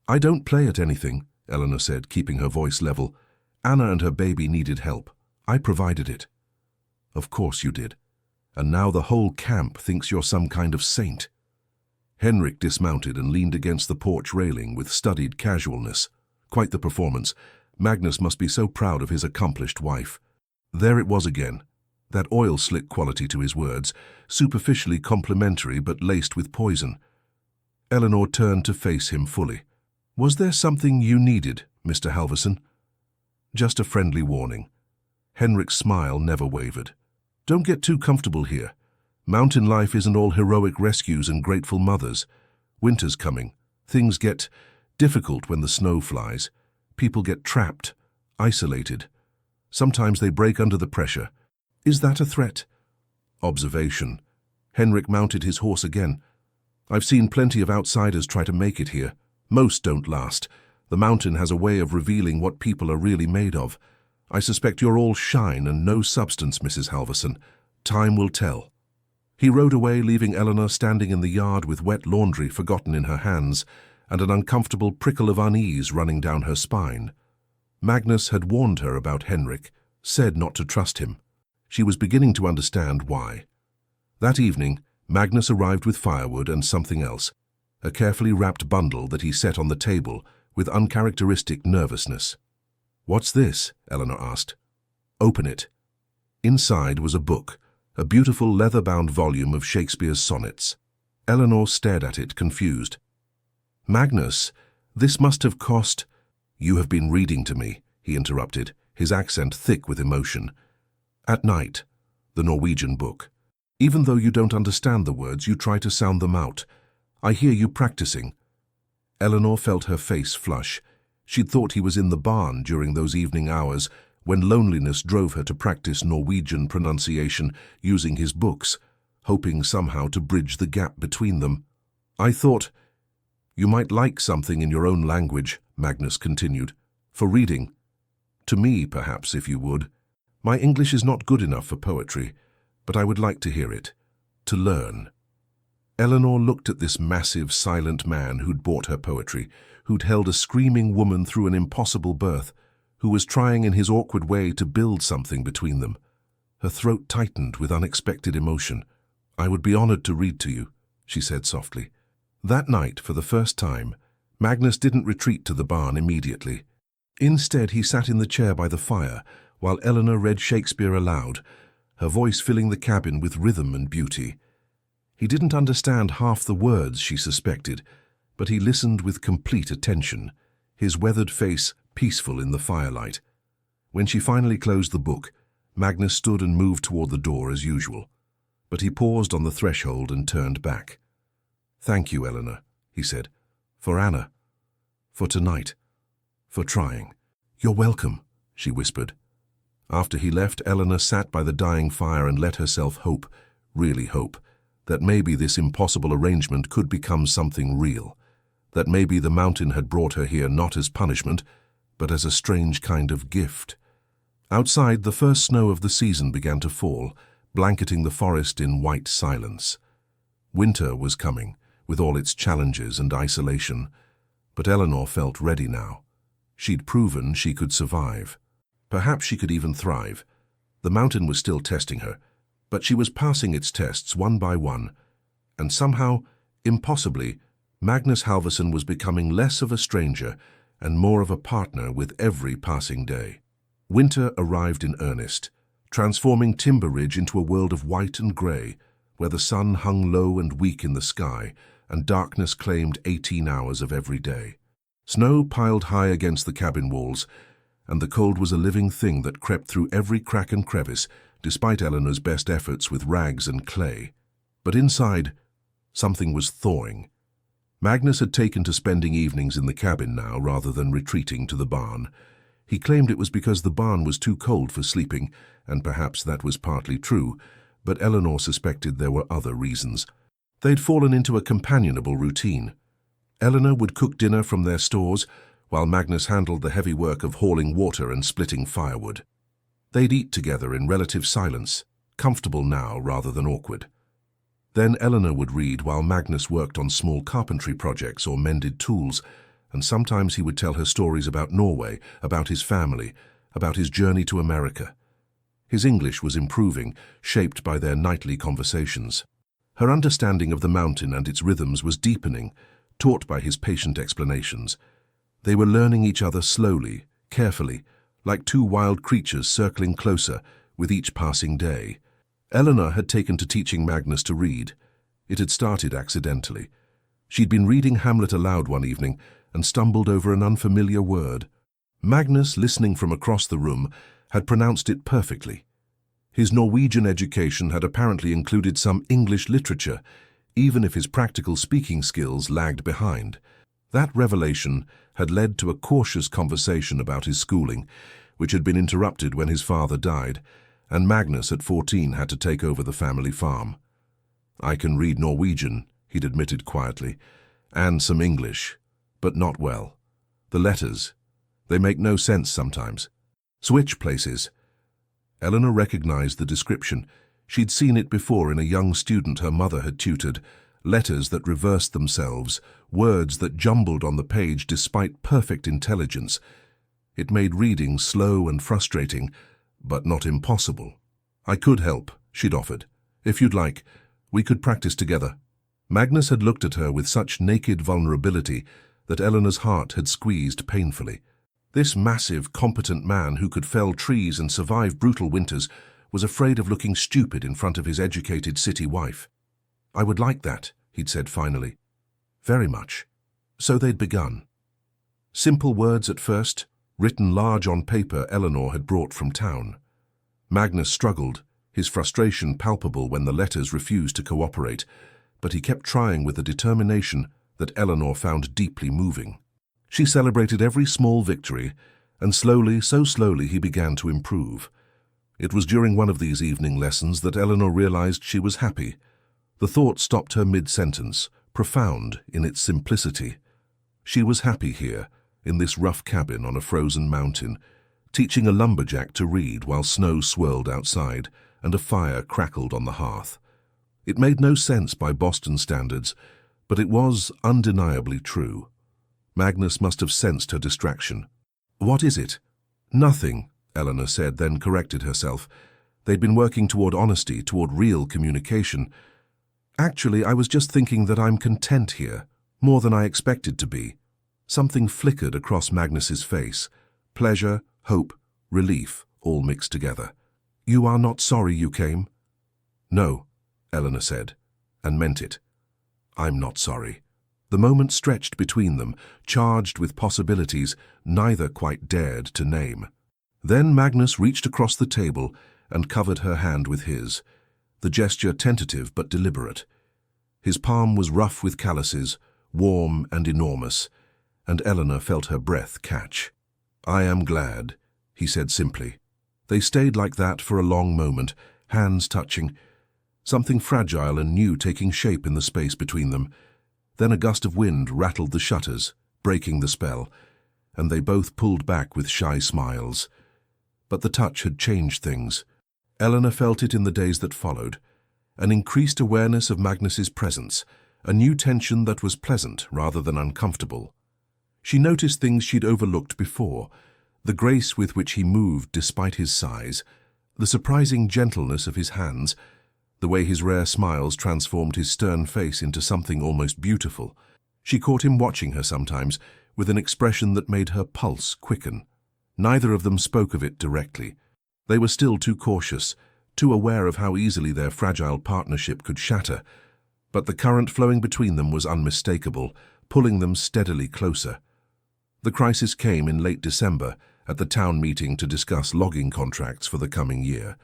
[SPEAKER 1] "I don't play at anything," Eleanor said, keeping her voice level. "Anna and her baby needed help. I provided it." "Of course you did. And now the whole camp thinks you're some kind of saint." Henrik dismounted and leaned against the porch railing with studied casualness. Quite the performance. Magnus must be so proud of his accomplished wife. There it was again, that oil-slick quality to his words, superficially complimentary but laced with poison. Eleanor turned to face him fully. "Was there something you needed, Mr. Halvorsen?" "Just a friendly warning." Henrik's smile never wavered. "Don't get too comfortable here. Mountain life isn't all heroic rescues and grateful mothers. Winter's coming. Things get difficult when the snow flies. People get trapped, isolated. Sometimes they break under the pressure. Is that a threat?" "Observation." Henrik mounted his horse again. "I've seen plenty of outsiders try to make it here. Most don't last. The mountain has a way of revealing what people are really made of. I suspect you're all shine and no substance, Mrs. Halvorsen. Time will tell. He rode away, leaving Eleanor standing in the yard with wet laundry forgotten in her hands and an uncomfortable prickle of unease running down her spine. Magnus had warned her about Henrik, said not to trust him. She was beginning to understand why. That evening, Magnus arrived with firewood and something else, a carefully wrapped bundle that he set on the table with uncharacteristic nervousness. "What's this?" Eleanor asked. "Open it." Inside was a book, a beautiful leather-bound volume of Shakespeare's sonnets. Eleanor stared at it, confused. "Magnus, this must have cost—" "You have been reading to me," he interrupted, his accent thick with emotion. "At night, the Norwegian book. Even though you don't understand the words, you try to sound them out. I hear you practicing." Eleanor felt her face flush. She'd thought he was in the barn during those evening hours when loneliness drove her to practice Norwegian pronunciation using his books, hoping somehow to bridge the gap between them. "I thought you might like something in your own language," Magnus continued, "for reading. To me, perhaps, if you would. My English is not good enough for poetry, but I would like to hear it, to learn." Eleanor looked at this massive, silent man who'd bought her poetry, who'd held a screaming woman through an impossible birth, who was trying in his awkward way to build something between them. Her throat tightened with unexpected emotion. "I would be honored to read to you," she said softly. That night, for the first time, Magnus didn't retreat to the barn immediately. Instead, he sat in the chair by the fire while Eleanor read Shakespeare aloud, her voice filling the cabin with rhythm and beauty. He didn't understand half the words she suspected, but he listened with complete attention, his weathered face peaceful in the firelight. When she finally closed the book, Magnus stood and moved toward the door as usual, but he paused on the threshold and turned back. "Thank you, Eleanor," he said, "for Anna, for tonight, for trying." "You're welcome," she whispered. After he left, Eleanor sat by the dying fire and let herself hope, really hope, that maybe this impossible arrangement could become something real, that maybe the mountain had brought her here not as punishment, but as a strange kind of gift. Outside, the first snow of the season began to fall, blanketing the forest in white silence. Winter was coming, with all its challenges and isolation, but Eleanor felt ready now. She'd proven she could survive. Perhaps she could even thrive. The mountain was still testing her, but she was passing its tests one by one, and somehow, impossibly, Magnus Halvorsen was becoming less of a stranger and more of a partner with every passing day. Winter arrived in earnest, transforming Timber Ridge into a world of white and grey, where the sun hung low and weak in the sky, and darkness claimed 18 hours of every day. Snow piled high against the cabin walls, and the cold was a living thing that crept through every crack and crevice, despite Eleanor's best efforts with rags and clay. But inside, something was thawing. Magnus had taken to spending evenings in the cabin now rather than retreating to the barn. He claimed it was because the barn was too cold for sleeping, and perhaps that was partly true, but Eleanor suspected there were other reasons. They'd fallen into a companionable routine. Eleanor would cook dinner from their stores, while Magnus handled the heavy work of hauling water and splitting firewood. They'd eat together in relative silence, comfortable now rather than awkward. Then Eleanor would read while Magnus worked on small carpentry projects or mended tools, and sometimes he would tell her stories about Norway, about his family, about his journey to America. His English was improving, shaped by their nightly conversations. Her understanding of the mountain and its rhythms was deepening, taught by his patient explanations. They were learning each other slowly, carefully, like two wild creatures circling closer with each passing day. Eleanor had taken to teaching Magnus to read. It had started accidentally. She'd been reading Hamlet aloud one evening and stumbled over an unfamiliar word. Magnus, listening from across the room, had pronounced it perfectly. His Norwegian education had apparently included some English literature, even if his practical speaking skills lagged behind. That revelation had led to a cautious conversation about his schooling, which had been interrupted when his father died, and Magnus at 14 had to take over the family farm. "I can read Norwegian," he'd admitted quietly, "and some English, but not well. The letters, they make no sense sometimes. Switch places." Eleanor recognized the description. She'd seen it before in a young student her mother had tutored, letters that reversed themselves, words that jumbled on the page despite perfect intelligence. It made reading slow and frustrating, but not impossible. "I could help," she'd offered. "If you'd like, we could practice together." Magnus had looked at her with such naked vulnerability that Eleanor's heart had squeezed painfully. This massive, competent man who could fell trees and survive brutal winters was afraid of looking stupid in front of his educated city wife. "I would like that," he'd said finally. "Very much." So they'd begun. Simple words at first, written large on paper Eleanor had brought from town. Magnus struggled, his frustration palpable when the letters refused to cooperate, but he kept trying with a determination that Eleanor found deeply moving. She celebrated every small victory, and slowly, so slowly, he began to improve. It was during one of these evening lessons that Eleanor realized she was happy. The thought stopped her mid-sentence, profound in its simplicity. She was happy here, in this rough cabin on a frozen mountain, teaching a lumberjack to read while snow swirled outside and a fire crackled on the hearth. It made no sense by Boston standards, but it was undeniably true. Magnus must have sensed her distraction. "What is it?" "Nothing," Eleanor said, then corrected herself. They'd been working toward honesty, toward real communication. "Actually, I was just thinking that I'm content here, more than I expected to be." Something flickered across Magnus's face. Pleasure, hope, relief, all mixed together. "You are not sorry you came?" "No," Eleanor said, and meant it. "I'm not sorry." The moment stretched between them, charged with possibilities neither quite dared to name. Then Magnus reached across the table and covered her hand with his, the gesture tentative but deliberate. His palm was rough with calluses, warm and enormous, and Eleanor felt her breath catch. "I am glad," he said simply. They stayed like that for a long moment, hands touching, something fragile and new taking shape in the space between them. Then a gust of wind rattled the shutters, breaking the spell, and they both pulled back with shy smiles. But the touch had changed things. Eleanor felt it in the days that followed, an increased awareness of Magnus's presence, a new tension that was pleasant rather than uncomfortable. She noticed things she'd overlooked before, the grace with which he moved despite his size, the surprising gentleness of his hands, the way his rare smiles transformed his stern face into something almost beautiful. She caught him watching her sometimes, with an expression that made her pulse quicken. Neither of them spoke of it directly. They were still too cautious, too aware of how easily their fragile partnership could shatter. But the current flowing between them was unmistakable, pulling them steadily closer. The crisis came in late December, at the town meeting to discuss logging contracts for the coming year.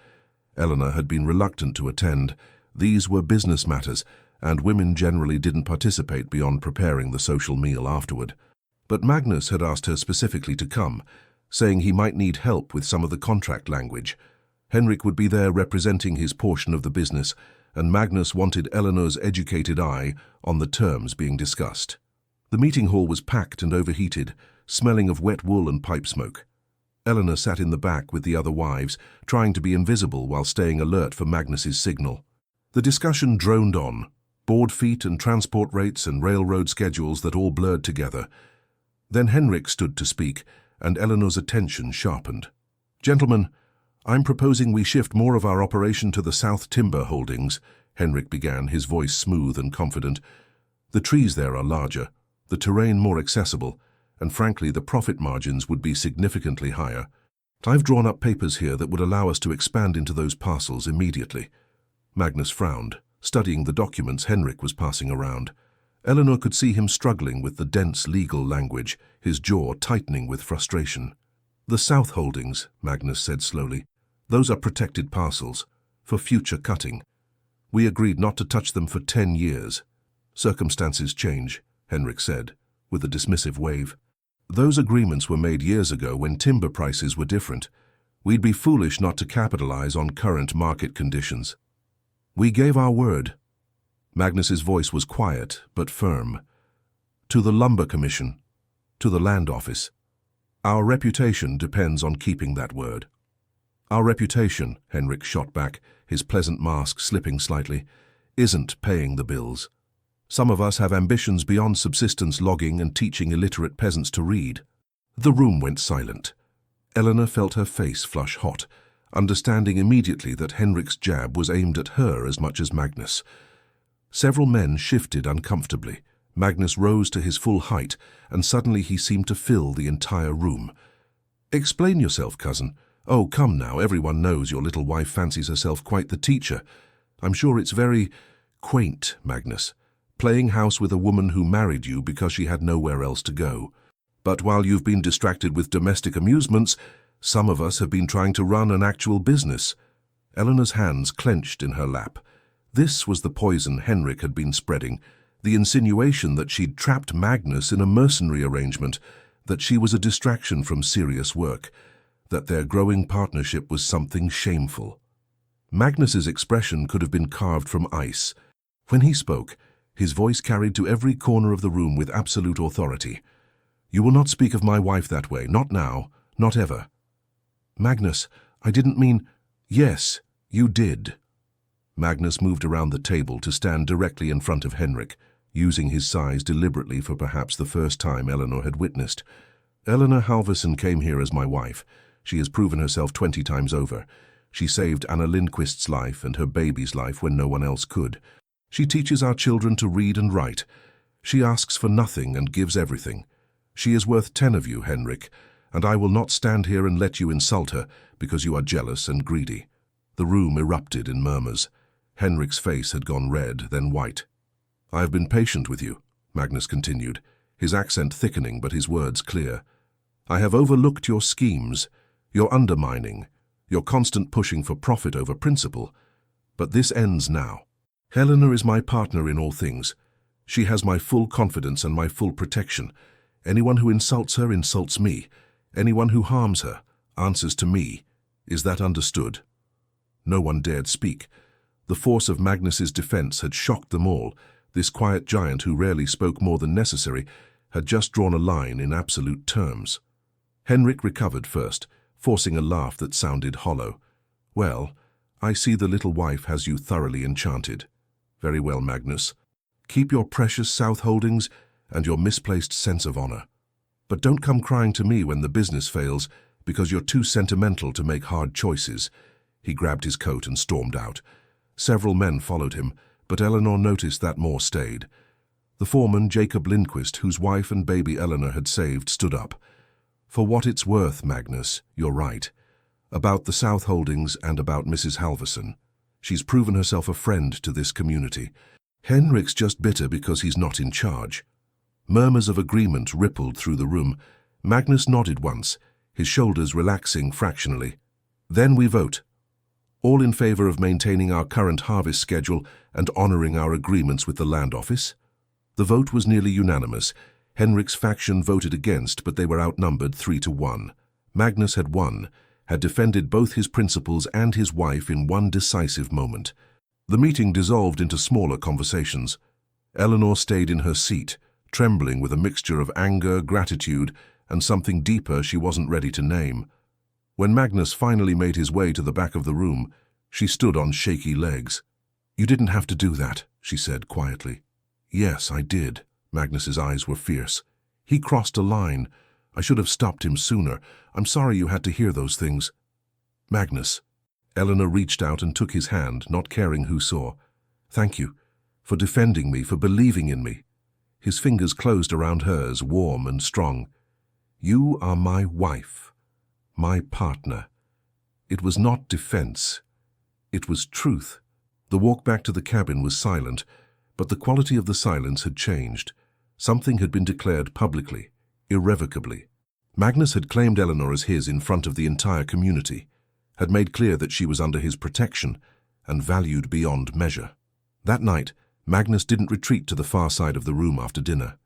[SPEAKER 1] Eleanor had been reluctant to attend. These were business matters, and women generally didn't participate beyond preparing the social meal afterward. But Magnus had asked her specifically to come, saying he might need help with some of the contract language. Henrik would be there representing his portion of the business, and Magnus wanted Eleanor's educated eye on the terms being discussed. The meeting hall was packed and overheated, smelling of wet wool and pipe smoke. Eleanor sat in the back with the other wives, trying to be invisible while staying alert for Magnus's signal. The discussion droned on, board feet and transport rates and railroad schedules that all blurred together. Then Henrik stood to speak, and Eleanor's attention sharpened. "Gentlemen, I'm proposing we shift more of our operation to the South Timber Holdings," Henrik began, his voice smooth and confident. "The trees there are larger, the terrain more accessible, and frankly the profit margins would be significantly higher. I've drawn up papers here that would allow us to expand into those parcels immediately." Magnus frowned, studying the documents Henrik was passing around. Eleanor could see him struggling with the dense legal language, his jaw tightening with frustration. "The South Holdings," Magnus said slowly. "Those are protected parcels, for future cutting. We agreed not to touch them for 10 years. Circumstances change," Henrik said, with a dismissive wave. "Those agreements were made years ago when timber prices were different. We'd be foolish not to capitalize on current market conditions." "We gave our word." Magnus's voice was quiet but firm. "To the Lumber Commission, to the Land Office. Our reputation depends on keeping that word." Our reputation, Henrik shot back, his pleasant mask slipping slightly, isn't paying the bills. Some of us have ambitions beyond subsistence logging and teaching illiterate peasants to read. The room went silent. Eleanor felt her face flush hot, understanding immediately that Henrik's jab was aimed at her as much as Magnus. Several men shifted uncomfortably. Magnus rose to his full height, and suddenly he seemed to fill the entire room. "Explain yourself, cousin. Oh, come now, everyone knows your little wife fancies herself quite the teacher. I'm sure it's very quaint, Magnus, playing house with a woman who married you because she had nowhere else to go. But while you've been distracted with domestic amusements, some of us have been trying to run an actual business." Eleanor's hands clenched in her lap. This was the poison Henrik had been spreading, the insinuation that she'd trapped Magnus in a mercenary arrangement, that she was a distraction from serious work, that their growing partnership was something shameful. Magnus's expression could have been carved from ice. When he spoke, his voice carried to every corner of the room with absolute authority. "You will not speak of my wife that way, not now, not ever." "Magnus, I didn't mean—" "Yes, you did." Magnus moved around the table to stand directly in front of Henrik, using his size deliberately for perhaps the first time Eleanor had witnessed. "Eleanor Halvorsen came here as my wife. She has proven herself 20 times over. She saved Anna Lindquist's life and her baby's life when no one else could. She teaches our children to read and write. She asks for nothing and gives everything. She is worth 10 of you, Henrik, and I will not stand here and let you insult her because you are jealous and greedy." The room erupted in murmurs. Henrik's face had gone red, then white. "I have been patient with you," Magnus continued, his accent thickening but his words clear. "I have overlooked your schemes, your undermining, your constant pushing for profit over principle. But this ends now. Eleanor is my partner in all things. She has my full confidence and my full protection. Anyone who insults her insults me. Anyone who harms her answers to me. Is that understood?" No one dared speak. The force of Magnus's defense had shocked them all. This quiet giant who rarely spoke more than necessary had just drawn a line in absolute terms. Henrik recovered first, forcing a laugh that sounded hollow. "Well, I see the little wife has you thoroughly enchanted. Very well, Magnus. Keep your precious South holdings and your misplaced sense of honor. But don't come crying to me when the business fails because you're too sentimental to make hard choices." He grabbed his coat and stormed out. Several men followed him, but Eleanor noticed that more stayed. The foreman, Jacob Lindquist, whose wife and baby Eleanor had saved, stood up. "For what it's worth, Magnus, you're right. About the South holdings and about Mrs. Halvorsen. She's proven herself a friend to this community. Henrik's just bitter because he's not in charge." Murmurs of agreement rippled through the room. Magnus nodded once, his shoulders relaxing fractionally. "Then we vote. All in favor of maintaining our current harvest schedule and honoring our agreements with the land office?" The vote was nearly unanimous. Henrik's faction voted against, but they were outnumbered 3-1. Magnus had won, had defended both his principles and his wife in one decisive moment. The meeting dissolved into smaller conversations. Eleanor stayed in her seat, trembling with a mixture of anger, gratitude, and something deeper she wasn't ready to name. When Magnus finally made his way to the back of the room, she stood on shaky legs. "You didn't have to do that," she said quietly. "Yes, I did." Magnus's eyes were fierce. "He crossed a line. I should have stopped him sooner. I'm sorry you had to hear those things." "Magnus." Eleanor reached out and took his hand, not caring who saw. "Thank you for defending me, for believing in me." His fingers closed around hers, warm and strong. "You are my wife, my partner." It was not defense. It was truth. The walk back to the cabin was silent, but the quality of the silence had changed. Something had been declared publicly, irrevocably. Magnus had claimed Eleanor as his in front of the entire community, had made clear that she was under his protection and valued beyond measure. That night, Magnus didn't retreat to the far side of the room after dinner.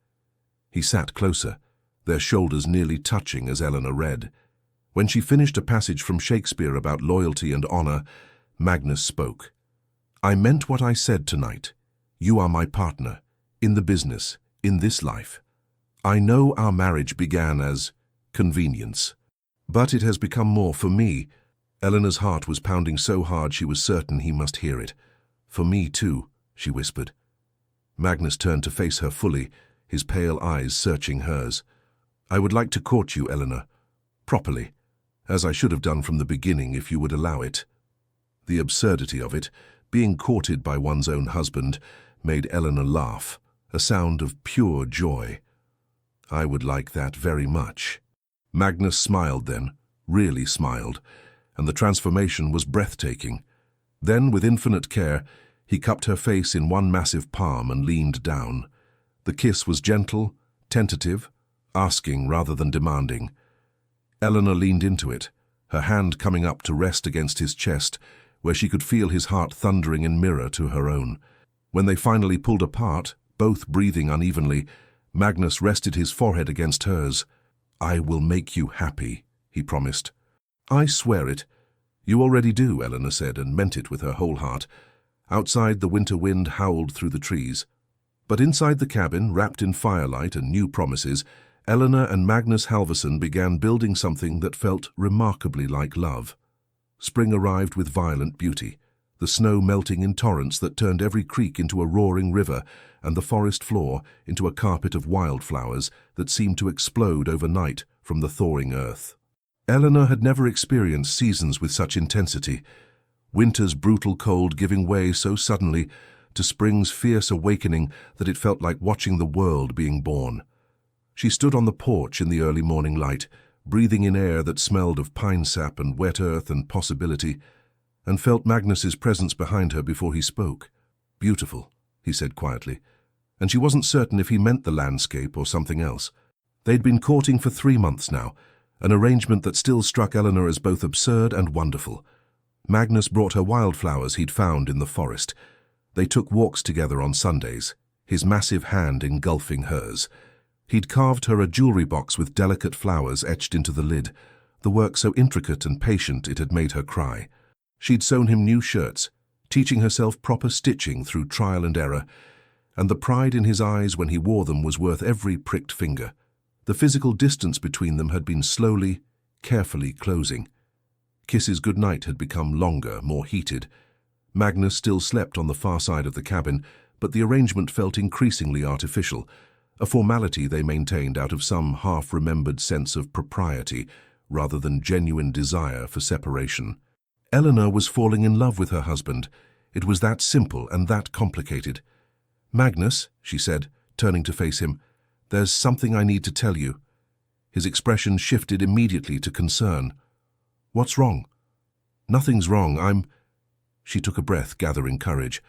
[SPEAKER 1] He sat closer, their shoulders nearly touching as Eleanor read. When she finished a passage from Shakespeare about loyalty and honor, Magnus spoke. "I meant what I said tonight. You are my partner, in the business, in this life. I know our marriage began as convenience, but it has become more for me Eleanor's heart was pounding so hard she was certain he must hear it. "For me too," she whispered. Magnus turned to face her fully, his pale eyes searching hers. "I would like to court you, Eleanor. Properly. As I should have done from the beginning if you would allow it." The absurdity of it, being courted by one's own husband, made Eleanor laugh, a sound of pure joy. "I would like that very much." Magnus smiled then, really smiled, and the transformation was breathtaking. Then, with infinite care, he cupped her face in one massive palm and leaned down. The kiss was gentle, tentative, asking rather than demanding. Eleanor leaned into it, her hand coming up to rest against his chest, where she could feel his heart thundering in mirror to her own. When they finally pulled apart, both breathing unevenly, Magnus rested his forehead against hers. "I will make you happy," he promised. "I swear it." "You already do," Eleanor said, and meant it with her whole heart. Outside, the winter wind howled through the trees. But inside the cabin, wrapped in firelight and new promises, Eleanor and Magnus Halvorsen began building something that felt remarkably like love. Spring arrived with violent beauty, the snow melting in torrents that turned every creek into a roaring river and the forest floor into a carpet of wildflowers that seemed to explode overnight from the thawing earth. Eleanor had never experienced seasons with such intensity, winter's brutal cold giving way so suddenly to spring's fierce awakening that it felt like watching the world being born. She stood on the porch in the early morning light, breathing in air that smelled of pine sap and wet earth and possibility, and felt Magnus's presence behind her before he spoke. "Beautiful," he said quietly, and she wasn't certain if he meant the landscape or something else. They'd been courting for 3 months now, an arrangement that still struck Eleanor as both absurd and wonderful. Magnus brought her wildflowers he'd found in the forest. They took walks together on Sundays, his massive hand engulfing hers. He'd carved her a jewelry box with delicate flowers etched into the lid, the work so intricate and patient it had made her cry. She'd sewn him new shirts, teaching herself proper stitching through trial and error, and the pride in his eyes when he wore them was worth every pricked finger. The physical distance between them had been slowly, carefully closing. Kisses goodnight had become longer, more heated. Magnus still slept on the far side of the cabin, but the arrangement felt increasingly artificial, a formality they maintained out of some half-remembered sense of propriety rather than genuine desire for separation. Eleanor was falling in love with her husband. It was that simple and that complicated. "Magnus," she said, turning to face him, "there's something I need to tell you." His expression shifted immediately to concern. "What's wrong?" "Nothing's wrong. She took a breath, gathering courage.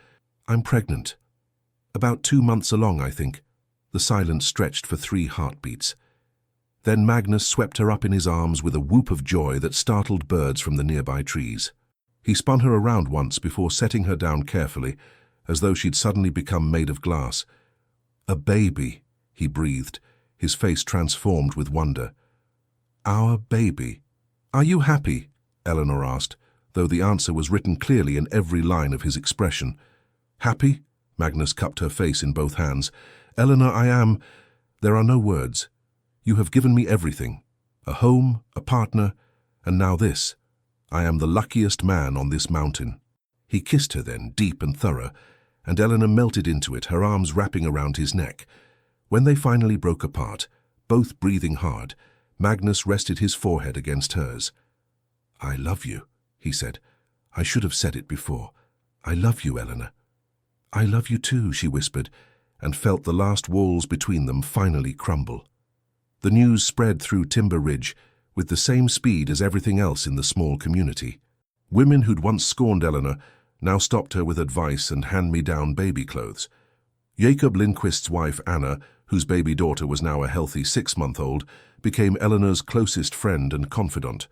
[SPEAKER 1] "I'm pregnant. About 2 months along, I think." The silence stretched for 3 heartbeats. Then Magnus swept her up in his arms with a whoop of joy that startled birds from the nearby trees. He spun her around once before setting her down carefully, as though she'd suddenly become made of glass. "A baby," he breathed, his face transformed with wonder. "Our baby." "Are you happy?" Eleanor asked, though the answer was written clearly in every line of his expression. "Happy?" Magnus cupped her face in both hands. "Eleanor, I am. There are no words. You have given me everything. A home, a partner, and now this. I am the luckiest man on this mountain." He kissed her then, deep and thorough, and Eleanor melted into it, her arms wrapping around his neck. When they finally broke apart, both breathing hard, Magnus rested his forehead against hers. "I love you," he said. "I should have said it before. I love you, Eleanor." "I love you too," she whispered, and felt the last walls between them finally crumble. The news spread through Timber Ridge with the same speed as everything else in the small community. Women who'd once scorned Eleanor now stopped her with advice and hand-me-down baby clothes. Jacob Lindquist's wife, Anna, whose baby daughter was now a healthy 6-month-old, became Eleanor's closest friend and confidant.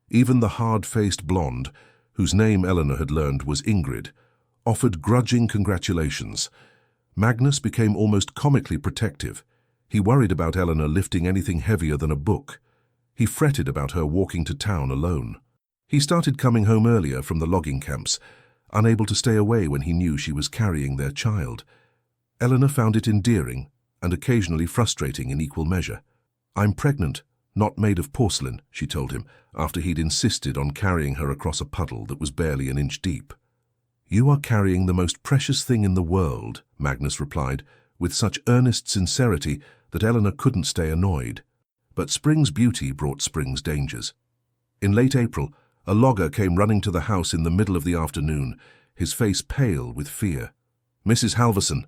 [SPEAKER 1] Even the hard-faced blonde, whose name Eleanor had learned was Ingrid, offered grudging congratulations. Magnus became almost comically protective. He worried about Eleanor lifting anything heavier than a book. He fretted about her walking to town alone. He started coming home earlier from the logging camps, unable to stay away when he knew she was carrying their child. Eleanor found it endearing and occasionally frustrating in equal measure. "I'm pregnant," Not made of porcelain, she told him, after he'd insisted on carrying her across a puddle that was barely an inch deep. You are carrying the most precious thing in the world, Magnus replied, with such earnest sincerity that Eleanor couldn't stay annoyed. But spring's beauty brought spring's dangers. In late April, a logger came running to the house in the middle of the afternoon, his face pale with fear. Mrs. Halverson,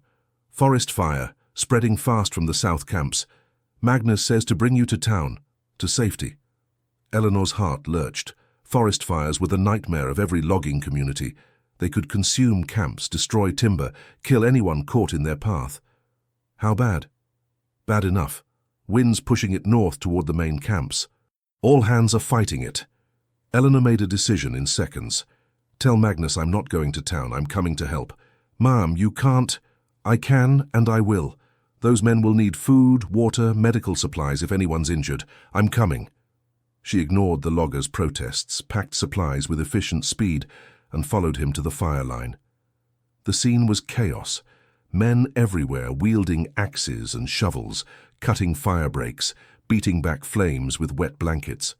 [SPEAKER 1] forest fire, spreading fast from the south camps. Magnus says to bring you to town, to safety. Eleanor's heart lurched. Forest fires were the nightmare of every logging community. They could consume camps, destroy timber, kill anyone caught in their path. How bad? Bad enough. Winds pushing it north toward the main camps. All hands are fighting it. Eleanor made a decision in seconds. Tell Magnus I'm not going to town, I'm coming to help. Ma'am, you can't. I can and I will. Those men will need food, water, medical supplies if anyone's injured. I'm coming. She ignored the logger's protests, packed supplies with efficient speed, and followed him to the fire line. The scene was chaos. Men everywhere wielding axes and shovels, cutting fire breaks, beating back flames with wet blankets.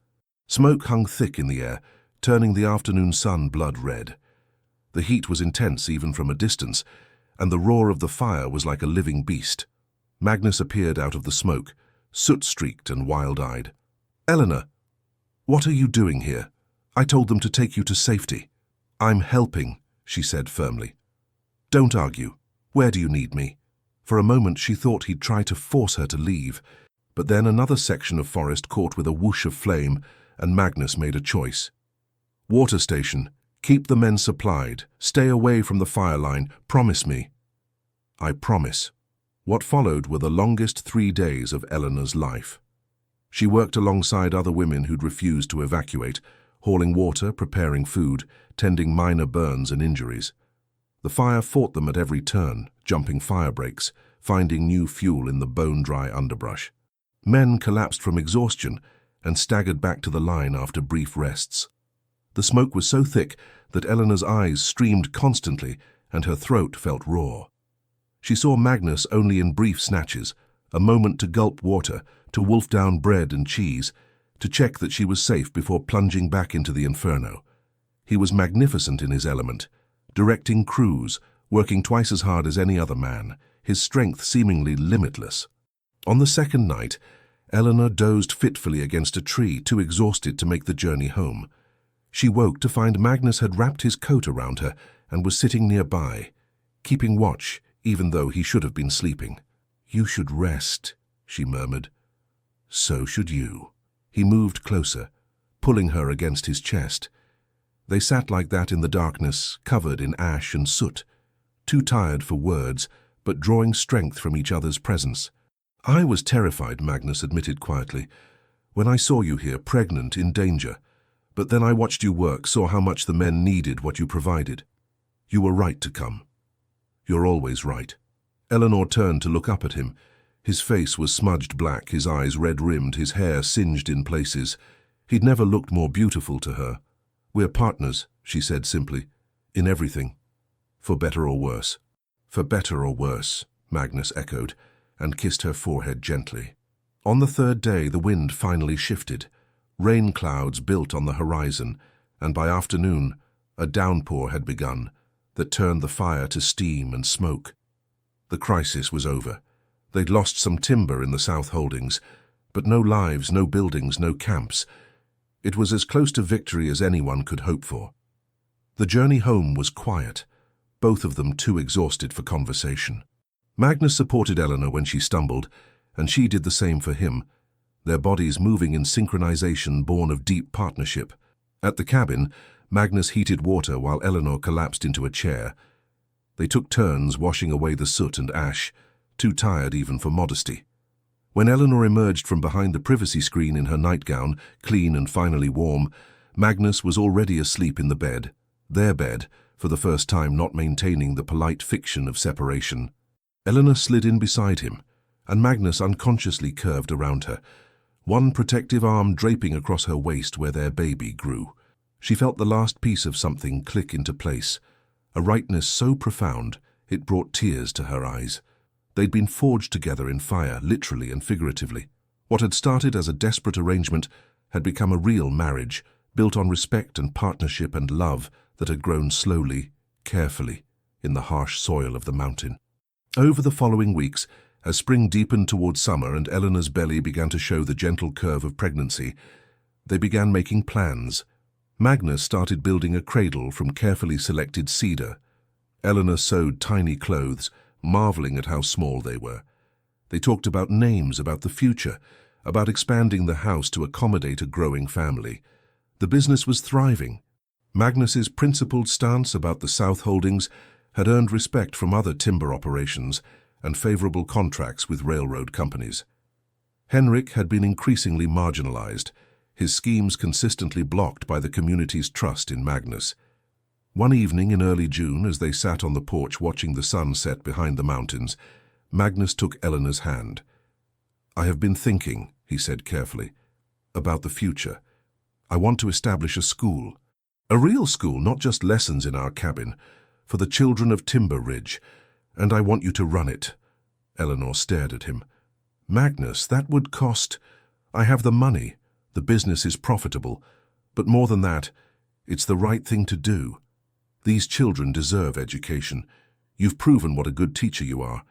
[SPEAKER 1] Smoke hung thick in the air, turning the afternoon sun blood red. The heat was intense even from a distance, and the roar of the fire was like a living beast. Magnus appeared out of the smoke, soot-streaked and wild-eyed. Eleanor, what are you doing here? I told them to take you to safety. I'm helping, she said firmly. Don't argue. Where do you need me? For a moment she thought he'd try to force her to leave, but then another section of forest caught with a whoosh of flame, and Magnus made a choice. Water station. Keep the men supplied. Stay away from the fire line. Promise me. I promise. What followed were the longest 3 days of Eleanor's life. She worked alongside other women who'd refused to evacuate, hauling water, preparing food, tending minor burns and injuries. The fire fought them at every turn, jumping fire breaks, finding new fuel in the bone-dry underbrush. Men collapsed from exhaustion and staggered back to the line after brief rests. The smoke was so thick that Eleanor's eyes streamed constantly and her throat felt raw. She saw Magnus only in brief snatches, a moment to gulp water, to wolf down bread and cheese, to check that she was safe before plunging back into the inferno. He was magnificent in his element, directing crews, working twice as hard as any other man, his strength seemingly limitless. On the second night, Eleanor dozed fitfully against a tree, too exhausted to make the journey home. She woke to find Magnus had wrapped his coat around her and was sitting nearby, keeping watch even though he should have been sleeping. You should rest, she murmured. So should you. He moved closer, pulling her against his chest. They sat like that in the darkness, covered in ash and soot, too tired for words, but drawing strength from each other's presence. I was terrified, Magnus admitted quietly, when I saw you here, pregnant, in danger. But then I watched you work, saw how much the men needed what you provided. You were right to come. You're always right. Eleanor turned to look up at him. His face was smudged black, his eyes red-rimmed, his hair singed in places. He'd never looked more beautiful to her. We're partners, she said simply, in everything. For better or worse. For better or worse, Magnus echoed, and kissed her forehead gently. On the third day, the wind finally shifted. Rain clouds built on the horizon, and by afternoon, a downpour had begun that turned the fire to steam and smoke. The crisis was over. They'd lost some timber in the South Holdings, but no lives, no buildings, no camps. It was as close to victory as anyone could hope for. The journey home was quiet, both of them too exhausted for conversation. Magnus supported Eleanor when she stumbled, and she did the same for him, their bodies moving in synchronization born of deep partnership. At the cabin, Magnus heated water while Eleanor collapsed into a chair. They took turns washing away the soot and ash, too tired even for modesty. When Eleanor emerged from behind the privacy screen in her nightgown, clean and finally warm, Magnus was already asleep in the bed, their bed, for the first time not maintaining the polite fiction of separation. Eleanor slid in beside him, and Magnus unconsciously curved around her, one protective arm draping across her waist where their baby grew. She felt the last piece of something click into place, a rightness so profound it brought tears to her eyes. They'd been forged together in fire, literally and figuratively. What had started as a desperate arrangement had become a real marriage, built on respect and partnership and love that had grown slowly, carefully, in the harsh soil of the mountain. Over the following weeks, as spring deepened toward summer and Eleanor's belly began to show the gentle curve of pregnancy, they began making plans. Magnus started building a cradle from carefully selected cedar. Eleanor sewed tiny clothes, marveling at how small they were. They talked about names, about the future, about expanding the house to accommodate a growing family. The business was thriving. Magnus's principled stance about the South holdings had earned respect from other timber operations and favorable contracts with railroad companies. Henrik had been increasingly marginalized, his schemes consistently blocked by the community's trust in Magnus. One evening in early June, as they sat on the porch watching the sun set behind the mountains, Magnus took Eleanor's hand. "I have been thinking," he said carefully, "about the future. I want to establish a school. A real school, not just lessons in our cabin, for the children of Timber Ridge, and I want you to run it." Eleanor stared at him. "Magnus, that would cost—" "I have the money. The business is profitable. But more than that, it's the right thing to do. These children deserve education. You've proven what a good teacher you are.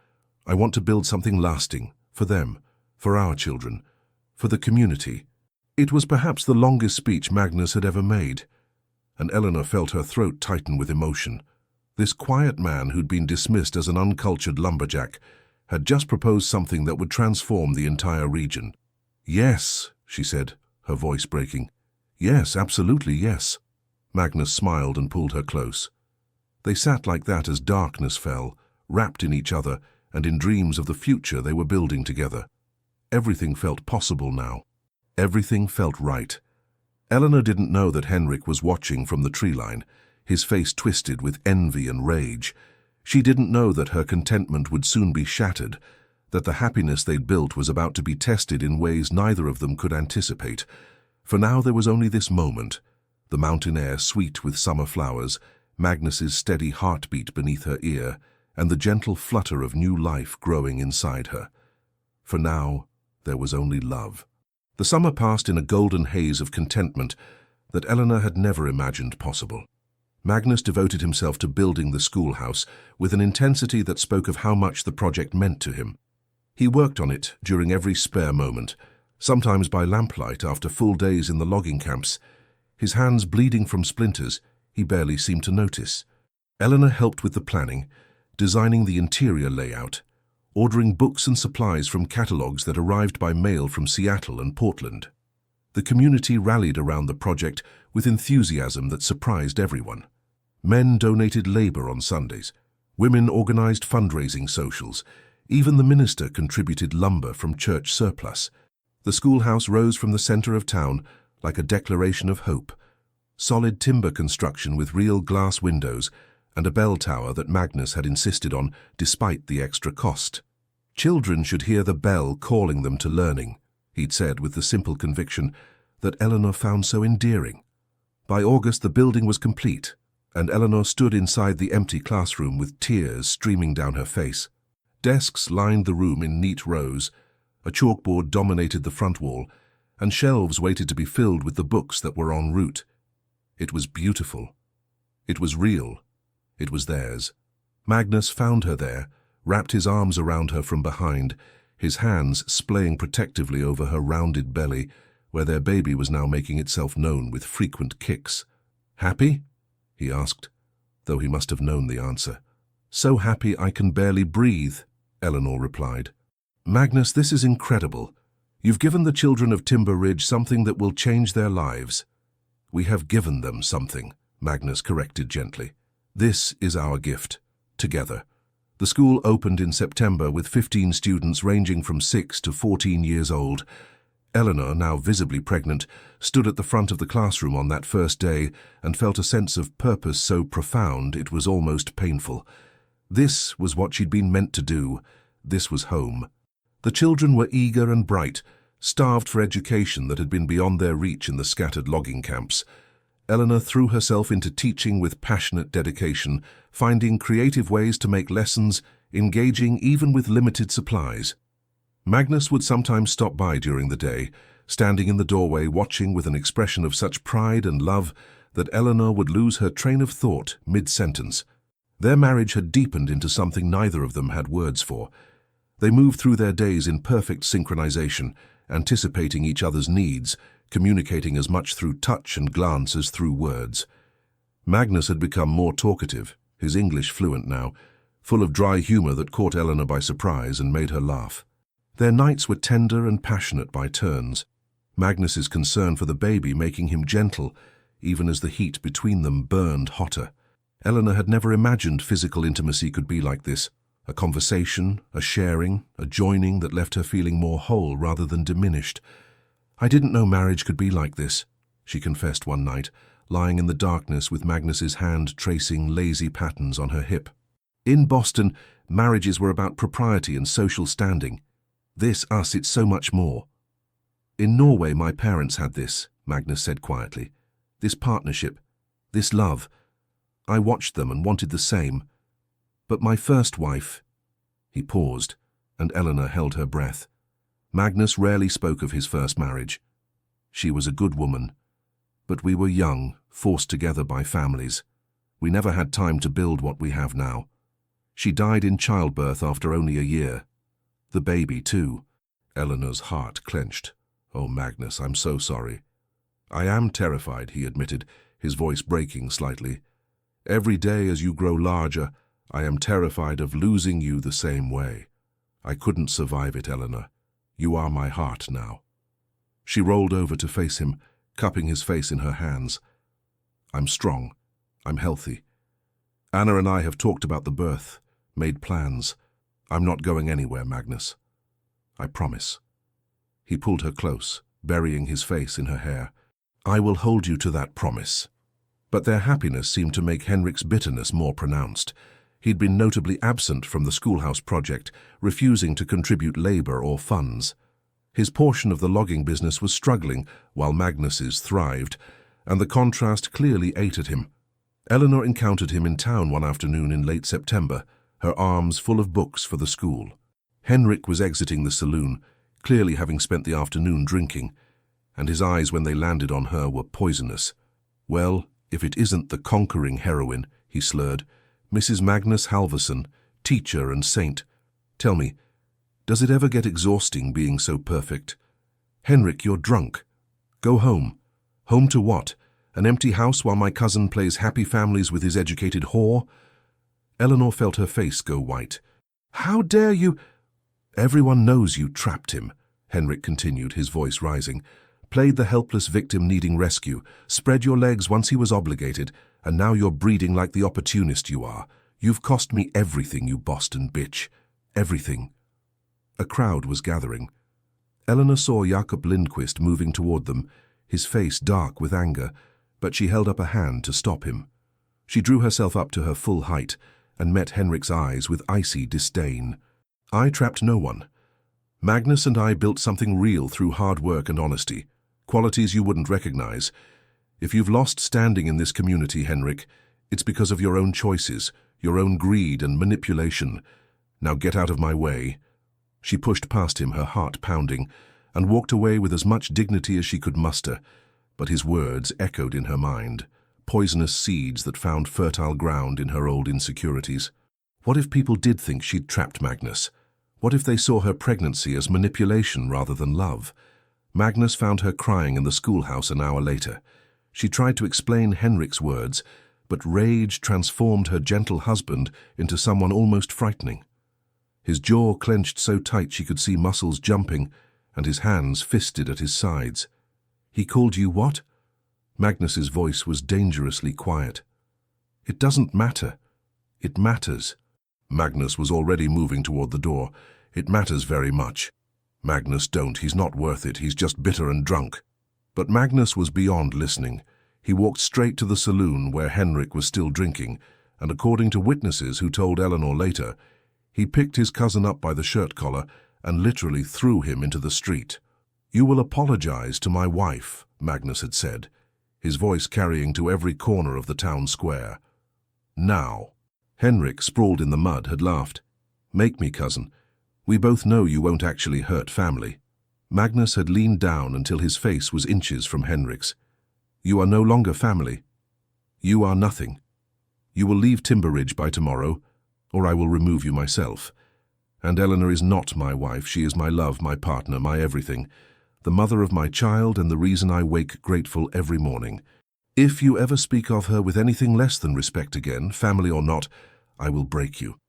[SPEAKER 1] I want to build something lasting, for them, for our children, for the community." It was perhaps the longest speech Magnus had ever made, and Eleanor felt her throat tighten with emotion. This quiet man who'd been dismissed as an uncultured lumberjack had just proposed something that would transform the entire region. "Yes," she said, her voice breaking. "Yes, absolutely yes." Magnus smiled and pulled her close. They sat like that as darkness fell, wrapped in each other and in dreams of the future they were building together. Everything felt possible now. Everything felt right. Eleanor didn't know that Henrik was watching from the tree line, his face twisted with envy and rage. She didn't know that her contentment would soon be shattered, that the happiness they'd built was about to be tested in ways neither of them could anticipate. For now there was only this moment, the mountain air sweet with summer flowers, Magnus's steady heartbeat beneath her ear, and the gentle flutter of new life growing inside her. For now, there was only love. The summer passed in a golden haze of contentment that Eleanor had never imagined possible. Magnus devoted himself to building the schoolhouse with an intensity that spoke of how much the project meant to him. He worked on it during every spare moment, sometimes by lamplight after full days in the logging camps. His hands bleeding from splinters, he barely seemed to notice. Eleanor helped with the planning, designing the interior layout, ordering books and supplies from catalogs that arrived by mail from Seattle and Portland. The community rallied around the project with enthusiasm that surprised everyone. Men donated labor on Sundays. Women organized fundraising socials. Even the minister contributed lumber from church surplus. The schoolhouse rose from the center of town like a declaration of hope. Solid timber construction with real glass windows and a bell tower that Magnus had insisted on despite the extra cost. Children should hear the bell calling them to learning, he'd said with the simple conviction that Eleanor found so endearing. By August the building was complete, and Eleanor stood inside the empty classroom with tears streaming down her face. Desks lined the room in neat rows, a chalkboard dominated the front wall, and shelves waited to be filled with the books that were en route. It was beautiful. It was real. It was theirs. Magnus found her there, wrapped his arms around her from behind, his hands splaying protectively over her rounded belly, where their baby was now making itself known with frequent kicks. "Happy?" he asked, though he must have known the answer. "So happy I can barely breathe," Eleanor replied. "Magnus, this is incredible. You've given the children of Timber Ridge something that will change their lives." "We have given them something," Magnus corrected gently. "This is our gift, together." The school opened in September with 15 students ranging from 6 to 14 years old. Eleanor, now visibly pregnant, stood at the front of the classroom on that first day and felt a sense of purpose so profound it was almost painful. This was what she'd been meant to do. This was home. The children were eager and bright, starved for education that had been beyond their reach in the scattered logging camps. Eleanor threw herself into teaching with passionate dedication, finding creative ways to make lessons engaging even with limited supplies. Magnus would sometimes stop by during the day, standing in the doorway watching with an expression of such pride and love that Eleanor would lose her train of thought mid-sentence. Their marriage had deepened into something neither of them had words for. They moved through their days in perfect synchronization, anticipating each other's needs, communicating as much through touch and glance as through words. Magnus had become more talkative, his English fluent now, full of dry humor that caught Eleanor by surprise and made her laugh. Their nights were tender and passionate by turns, Magnus's concern for the baby making him gentle, even as the heat between them burned hotter. Eleanor had never imagined physical intimacy could be like this, a conversation, a sharing, a joining that left her feeling more whole rather than diminished. "I didn't know marriage could be like this," she confessed one night, lying in the darkness with Magnus's hand tracing lazy patterns on her hip. "In Boston, marriages were about propriety and social standing. It's so much more." "In Norway, my parents had this," Magnus said quietly. "This partnership, this love. I watched them and wanted the same. But my first wife—" He paused, and Eleanor held her breath. Magnus rarely spoke of his first marriage. She was a good woman. But we were young, forced together by families. We never had time to build what we have now. She died in childbirth after only a year. The baby, too." Eleanor's heart clenched. "Oh, Magnus, I'm so sorry." "I am terrified," he admitted, his voice breaking slightly. "Every day as you grow larger, I am terrified of losing you the same way. I couldn't survive it, Eleanor. You are my heart now." She rolled over to face him, cupping his face in her hands. "I'm strong. I'm healthy. Anna and I have talked about the birth, made plans. I'm not going anywhere, Magnus. I promise." He pulled her close, burying his face in her hair. "I will hold you to that promise." But their happiness seemed to make Henrik's bitterness more pronounced. He'd been notably absent from the schoolhouse project, refusing to contribute labor or funds. His portion of the logging business was struggling, while Magnus's thrived, and the contrast clearly ate at him. Eleanor encountered him in town one afternoon in late September, her arms full of books for the school. Henrik was exiting the saloon, clearly having spent the afternoon drinking, and his eyes when they landed on her were poisonous. "Well, if it isn't the conquering heroine," he slurred, "Mrs. Magnus Halvorson, teacher and saint. Tell me, does it ever get exhausting being so perfect? Henrik, you're drunk. Go home. Home to what? An empty house while my cousin plays happy families with his educated whore?" Eleanor felt her face go white. "How dare you—" "Everyone knows you trapped him," Henrik continued, his voice rising. "Played the helpless victim needing rescue, spread your legs once he was obligated, and now you're breeding like the opportunist you are. You've cost me everything, you Boston bitch. Everything." A crowd was gathering. Eleanor saw Jakob Lindquist moving toward them, his face dark with anger, but she held up a hand to stop him. She drew herself up to her full height and met Henrik's eyes with icy disdain. "I trapped no one. Magnus and I built something real through hard work and honesty, qualities you wouldn't recognize. If you've lost standing in this community, Henrik, it's because of your own choices, your own greed and manipulation. Now get out of my way." She pushed past him, her heart pounding, and walked away with as much dignity as she could muster, but his words echoed in her mind, poisonous seeds that found fertile ground in her old insecurities. What if people did think she'd trapped Magnus? What if they saw her pregnancy as manipulation rather than love? Magnus found her crying in the schoolhouse an hour later. She tried to explain Henrik's words, but rage transformed her gentle husband into someone almost frightening. His jaw clenched so tight she could see muscles jumping, and his hands fisted at his sides. "He called you what?" Magnus's voice was dangerously quiet. "It doesn't matter. It matters." Magnus was already moving toward the door. "It matters very much." "Magnus, don't. He's not worth it. He's just bitter and drunk." But Magnus was beyond listening. He walked straight to the saloon where Henrik was still drinking, and according to witnesses who told Eleanor later, he picked his cousin up by the shirt collar and literally threw him into the street. "You will apologize to my wife," Magnus had said, his voice carrying to every corner of the town square. "Now." Henrik, sprawled in the mud, had laughed. "Make me, cousin. We both know you won't actually hurt family." Magnus had leaned down until his face was inches from Henrik's. "You are no longer family. You are nothing. You will leave Timberridge by tomorrow, or I will remove you myself. And Eleanor is not my wife. She is my love, my partner, my everything, the mother of my child and the reason I wake grateful every morning. If you ever speak of her with anything less than respect again, family or not, I will break you."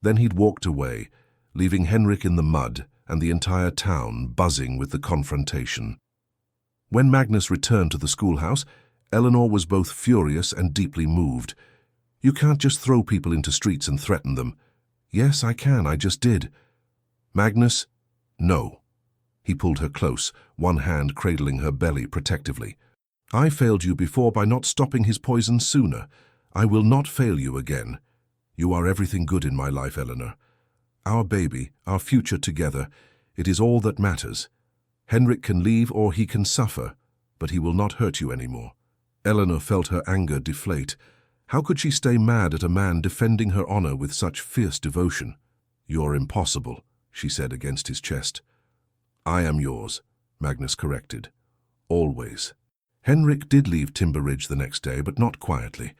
[SPEAKER 1] Then he'd walked away, leaving Henrik in the mud and the entire town buzzing with the confrontation. When Magnus returned to the schoolhouse, Eleanor was both furious and deeply moved. "You can't just throw people into streets and threaten them." "Yes, I can. I just did." "Magnus, no." He pulled her close, one hand cradling her belly protectively. "I failed you before by not stopping his poison sooner. I will not fail you again. You are everything good in my life, Eleanor. Our baby, our future together, it is all that matters. Henrik can leave or he can suffer, but he will not hurt you anymore." Eleanor felt her anger deflate. How could she stay mad at a man defending her honor with such fierce devotion? "You're impossible," she said against his chest. "I am yours," Magnus corrected. "Always." Henrik did leave Timberridge the next day, but not quietly.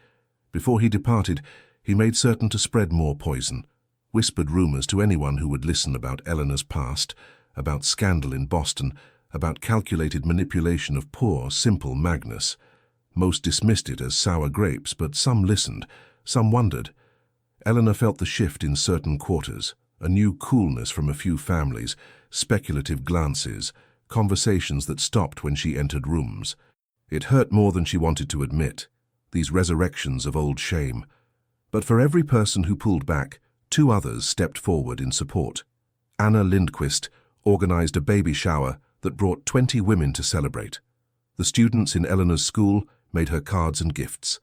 [SPEAKER 1] Before he departed, he made certain to spread more poison, whispered rumors to anyone who would listen about Eleanor's past, about scandal in Boston, about calculated manipulation of poor, simple Magnus. Most dismissed it as sour grapes, but some listened, some wondered. Eleanor felt the shift in certain quarters, a new coolness from a few families, speculative glances, conversations that stopped when she entered rooms. It hurt more than she wanted to admit, these resurrections of old shame. But for every person who pulled back, two others stepped forward in support. Anna Lindquist organized a baby shower that brought 20 women to celebrate. The students in Eleanor's school made her cards and gifts.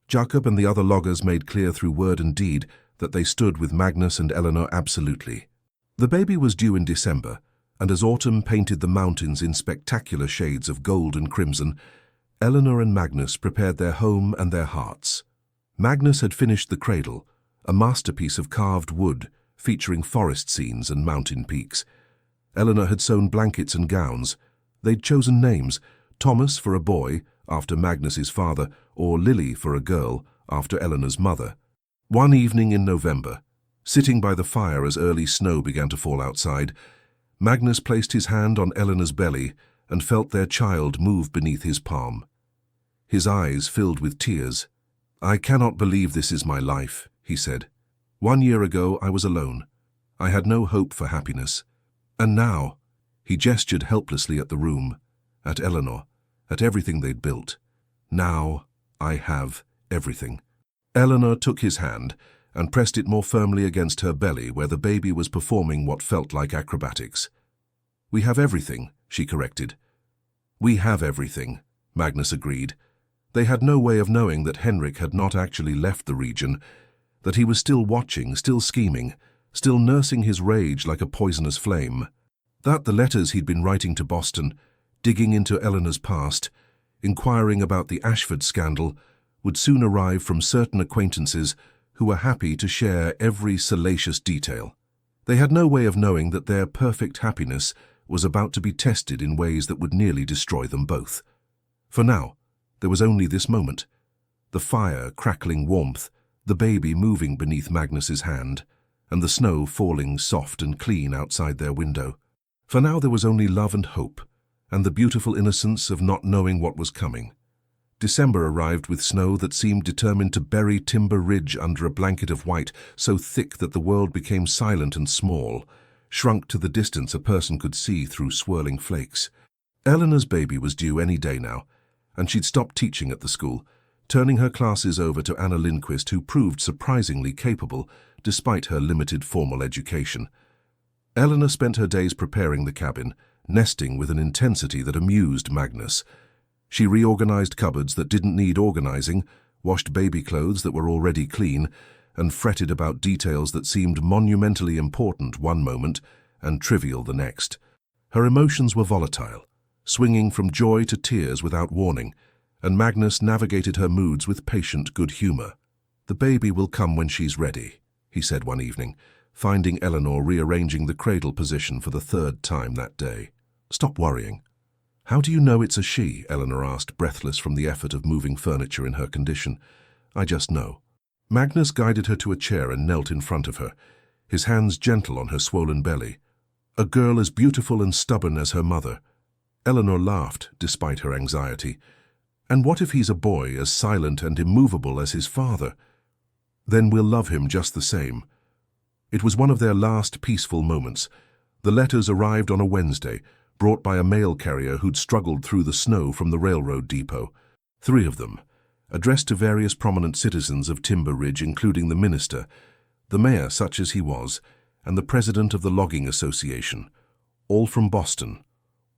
[SPEAKER 1] Jacob and the other loggers made clear through word and deed that they stood with Magnus and Eleanor absolutely. The baby was due in December, and as autumn painted the mountains in spectacular shades of gold and crimson, Eleanor and Magnus prepared their home and their hearts. Magnus had finished the cradle, a masterpiece of carved wood featuring forest scenes and mountain peaks. Eleanor had sewn blankets and gowns. They'd chosen names, Thomas for a boy, after Magnus's father, or Lily for a girl, after Eleanor's mother. One evening in November, sitting by the fire as early snow began to fall outside, Magnus placed his hand on Eleanor's belly and felt their child move beneath his palm. His eyes filled with tears. "I cannot believe this is my life," he said. "1 year ago I was alone. I had no hope for happiness. And now," he gestured helplessly at the room, at Eleanor, at everything they'd built. "Now I have everything." Eleanor took his hand and pressed it more firmly against her belly where the baby was performing what felt like acrobatics. "We have everything," she corrected. "We have everything," Magnus agreed. They had no way of knowing that Henrik had not actually left the region, that he was still watching, still scheming, still nursing his rage like a poisonous flame. That the letters he'd been writing to Boston, digging into Eleanor's past, inquiring about the Ashford scandal, would soon arrive from certain acquaintances who were happy to share every salacious detail. They had no way of knowing that their perfect happiness was about to be tested in ways that would nearly destroy them both. For now, there was only this moment. The fire crackling warmth, the baby moving beneath Magnus's hand, and the snow falling soft and clean outside their window. For now there was only love and hope, and the beautiful innocence of not knowing what was coming. December arrived with snow that seemed determined to bury Timber Ridge under a blanket of white so thick that the world became silent and small, shrunk to the distance a person could see through swirling flakes. Eleanor's baby was due any day now, and she'd stopped teaching at the school, turning her classes over to Anna Lindquist, who proved surprisingly capable despite her limited formal education. Eleanor spent her days preparing the cabin, nesting with an intensity that amused Magnus. She reorganized cupboards that didn't need organizing, washed baby clothes that were already clean, and fretted about details that seemed monumentally important one moment and trivial the next. Her emotions were volatile, swinging from joy to tears without warning, and Magnus navigated her moods with patient good humor. "The baby will come when she's ready," he said one evening, finding Eleanor rearranging the cradle position for the third time that day. "Stop worrying." "How do you know it's a she?" Eleanor asked, breathless from the effort of moving furniture in her condition. "I just know." Magnus guided her to a chair and knelt in front of her, his hands gentle on her swollen belly. "A girl as beautiful and stubborn as her mother." Eleanor laughed, despite her anxiety. "And what if he's a boy as silent and immovable as his father? Then we'll love him just the same." It was one of their last peaceful moments. The letters arrived on a Wednesday, brought by a mail carrier who'd struggled through the snow from the railroad depot. 3 of them, addressed to various prominent citizens of Timber Ridge, including the minister, the mayor, such as he was, and the president of the logging association, all from Boston,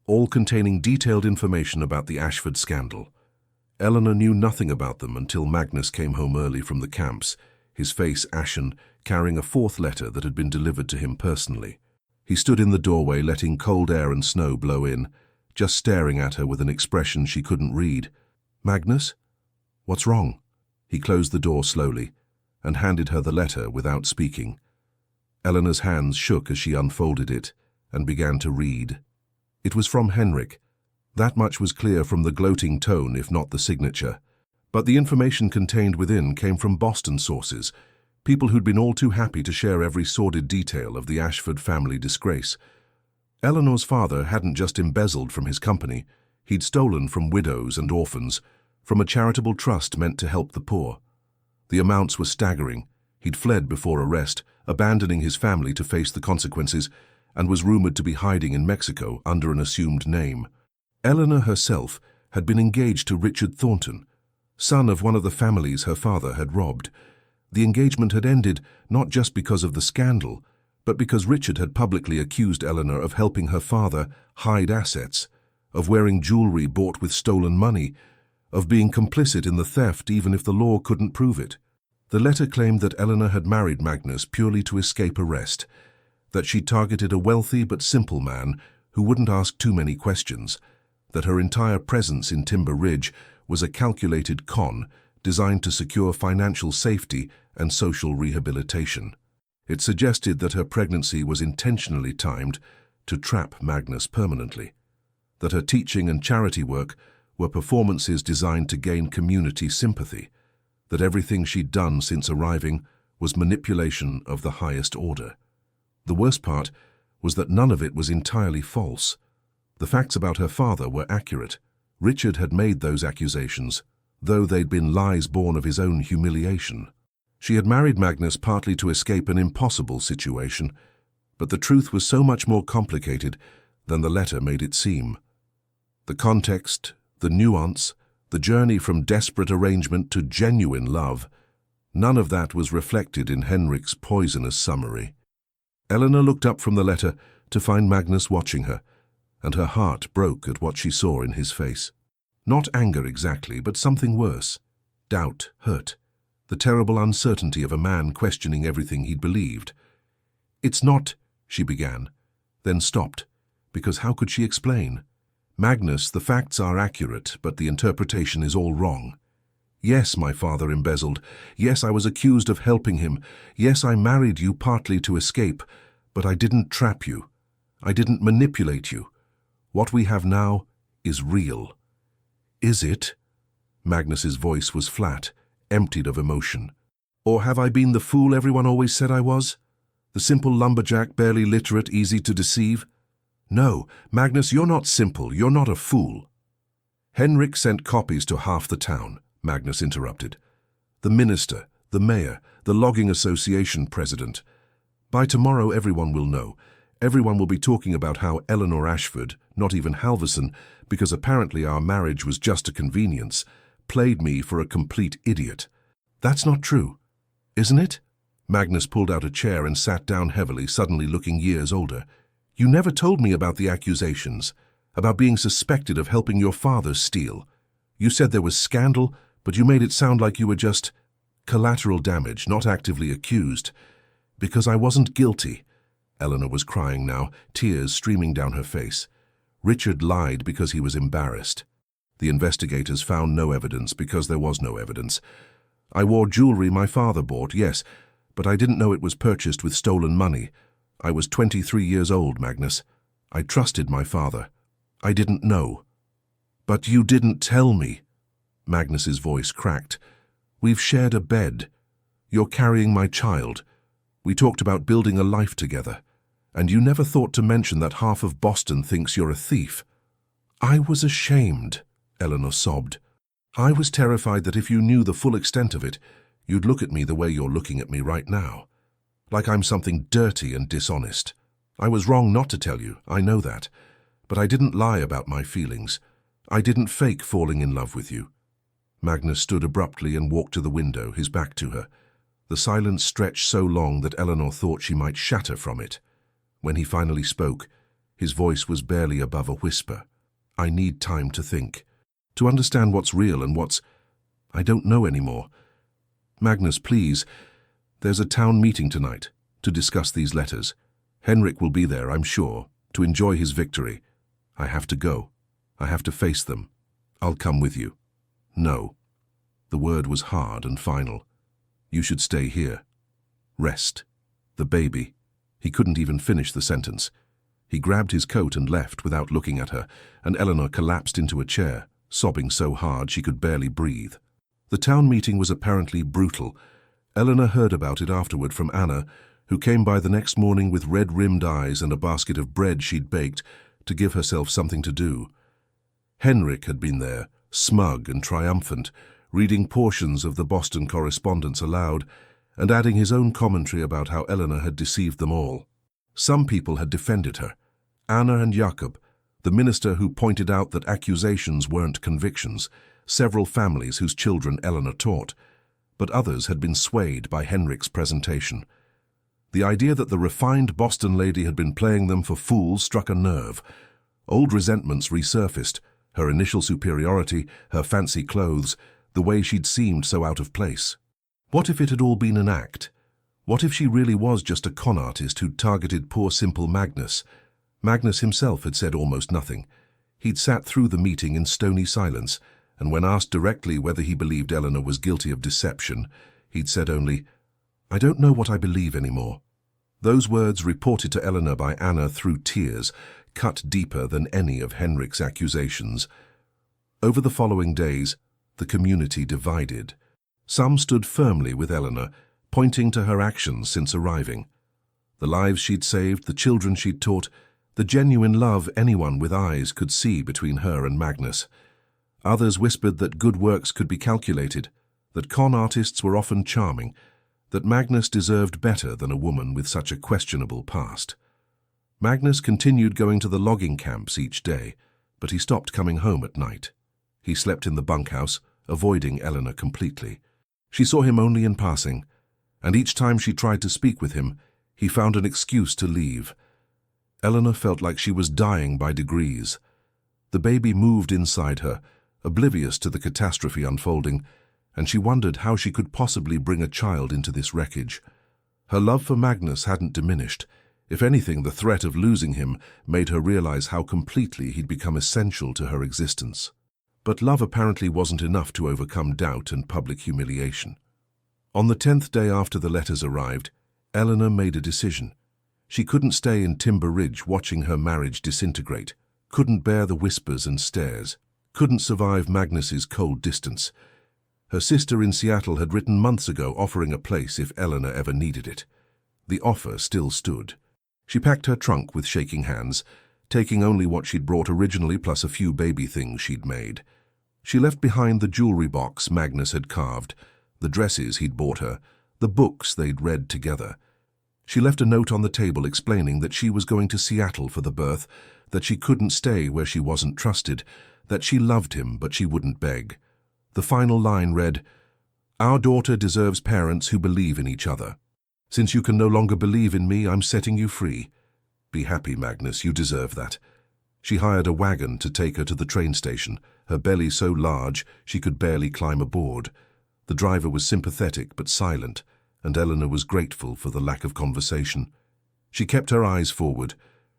[SPEAKER 1] all containing detailed information about the Ashford scandal. Eleanor knew nothing about them until Magnus came home early from the camps, his face ashen, carrying a 4th letter that had been delivered to him personally. He stood in the doorway, letting cold air and snow blow in, just staring at her with an expression she couldn't read. "Magnus? What's wrong?" He closed the door slowly and handed her the letter without speaking. Eleanor's hands shook as she unfolded it and began to read. It was from Henrik. That much was clear from the gloating tone, if not the signature. But the information contained within came from Boston sources, people who'd been all too happy to share every sordid detail of the Ashford family disgrace. Eleanor's father hadn't just embezzled from his company, he'd stolen from widows and orphans, from a charitable trust meant to help the poor. The amounts were staggering. He'd fled before arrest, abandoning his family to face the consequences, and was rumored to be hiding in Mexico under an assumed name. Eleanor herself had been engaged to Richard Thornton, son of one of the families her father had robbed. The engagement had ended not just because of the scandal, but because Richard had publicly accused Eleanor of helping her father hide assets, of wearing jewelry bought with stolen money, of being complicit in the theft even if the law couldn't prove it. The letter claimed that Eleanor had married Magnus purely to escape arrest, that she targeted a wealthy but simple man who wouldn't ask too many questions, that her entire presence in Timber Ridge was a calculated con designed to secure financial safety and social rehabilitation. It suggested that her pregnancy was intentionally timed to trap Magnus permanently, that her teaching and charity work were performances designed to gain community sympathy, that everything she'd done since arriving was manipulation of the highest order. The worst part was that none of it was entirely false. The facts about her father were accurate. Richard had made those accusations, though they'd been lies born of his own humiliation. She had married Magnus partly to escape an impossible situation, but the truth was so much more complicated than the letter made it seem. The context, the nuance, the journey from desperate arrangement to genuine love, none of that was reflected in Henrik's poisonous summary. Eleanor looked up from the letter to find Magnus watching her, and her heart broke at what she saw in his face. Not anger exactly, but something worse. Doubt, hurt, the terrible uncertainty of a man questioning everything he'd believed. "It's not," she began, then stopped, because how could she explain? "Magnus, the facts are accurate, but the interpretation is all wrong. Yes, my father embezzled. Yes, I was accused of helping him. Yes, I married you partly to escape, but I didn't trap you. I didn't manipulate you. What we have now is real." "Is it?" Magnus's voice was flat, emptied of emotion. "Or have I been the fool everyone always said I was? The simple lumberjack, barely literate, easy to deceive? No, Magnus, you're not simple, you're not a fool." "Henrik sent copies to half the town," Magnus interrupted. "The minister, the mayor, the logging association president. By tomorrow everyone will know. Everyone will be talking about how Eleanor Ashford, not even Halverson, because apparently our marriage was just a convenience, played me for a complete idiot. That's not true, isn't it?" Magnus pulled out a chair and sat down heavily, suddenly looking years older. "You never told me about the accusations, about being suspected of helping your father steal. You said there was scandal, but you made it sound like you were just collateral damage, not actively accused. Because I wasn't guilty." Eleanor was crying now, tears streaming down her face. "Richard lied because he was embarrassed. The investigators found no evidence because there was no evidence. I wore jewelry my father bought, yes, But I didn't know it was purchased with stolen money. I was 23 years old, Magnus. I trusted my father. I didn't know." "But you didn't tell me." Magnus's voice cracked. "We've shared a bed. You're carrying my child. We talked about building a life together. And you never thought to mention that half of Boston thinks you're a thief." "I was ashamed," Eleanor sobbed. "I was terrified that if you knew the full extent of it, you'd look at me the way you're looking at me right now. Like I'm something dirty and dishonest. I was wrong not to tell you, I know that. But I didn't lie about my feelings. I didn't fake falling in love with you." Magnus stood abruptly and walked to the window, his back to her. The silence stretched so long that Eleanor thought she might shatter from it. When he finally spoke, his voice was barely above a whisper. "I need time to think. To understand what's real and what's... I don't know anymore. Magnus, please, there's a town meeting tonight to discuss these letters. Henrik will be there, I'm sure, to enjoy his victory. I have to go. I have to face them. I'll come with you." "No." The word was hard and final. "You should stay here. Rest. The baby." He couldn't even finish the sentence. He grabbed his coat and left without looking at her, and Eleanor collapsed into a chair, sobbing so hard she could barely breathe. The town meeting was apparently brutal. Eleanor heard about it afterward from Anna, who came by the next morning with red-rimmed eyes and a basket of bread she'd baked to give herself something to do. Henrik had been there, smug and triumphant, reading portions of the Boston correspondence aloud and adding his own commentary about how Eleanor had deceived them all. Some people had defended her. Anna and Jakob, the minister who pointed out that accusations weren't convictions, several families whose children Eleanor taught, but others had been swayed by Henrik's presentation. The idea that the refined Boston lady had been playing them for fools struck a nerve. Old resentments resurfaced, her initial superiority, her fancy clothes, the way she'd seemed so out of place. What if it had all been an act? What if she really was just a con artist who'd targeted poor simple Magnus? Magnus himself had said almost nothing. He'd sat through the meeting in stony silence, and when asked directly whether he believed Eleanor was guilty of deception, he'd said only, "I don't know what I believe anymore." Those words, reported to Eleanor by Anna through tears, cut deeper than any of Henrik's accusations. Over the following days, the community divided. Some stood firmly with Eleanor, pointing to her actions since arriving. The lives she'd saved, the children she'd taught, the genuine love anyone with eyes could see between her and Magnus. Others whispered that good works could be calculated, that con artists were often charming, that Magnus deserved better than a woman with such a questionable past. Magnus continued going to the logging camps each day, but he stopped coming home at night. He slept in the bunkhouse, avoiding Eleanor completely. She saw him only in passing, and each time she tried to speak with him, he found an excuse to leave. Eleanor felt like she was dying by degrees. The baby moved inside her, oblivious to the catastrophe unfolding, and she wondered how she could possibly bring a child into this wreckage. Her love for Magnus hadn't diminished. If anything, the threat of losing him made her realize how completely he'd become essential to her existence. But love apparently wasn't enough to overcome doubt and public humiliation. On the 10th day after the letters arrived, Eleanor made a decision. She couldn't stay in Timber Ridge watching her marriage disintegrate, couldn't bear the whispers and stares, couldn't survive Magnus's cold distance. Her sister in Seattle had written months ago offering a place if Eleanor ever needed it. The offer still stood. She packed her trunk with shaking hands, taking only what she'd brought originally plus a few baby things she'd made. She left behind the jewelry box Magnus had carved, the dresses he'd bought her, the books they'd read together. She left a note on the table explaining that she was going to Seattle for the birth, that she couldn't stay where she wasn't trusted, that she loved him but she wouldn't beg. The final line read, "Our daughter deserves parents who believe in each other. Since you can no longer believe in me, I'm setting you free. Be happy, Magnus, you deserve that." She hired a wagon to take her to the train station, her belly so large she could barely climb aboard. The driver was sympathetic but silent, and Eleanor was grateful for the lack of conversation. She kept her eyes forward,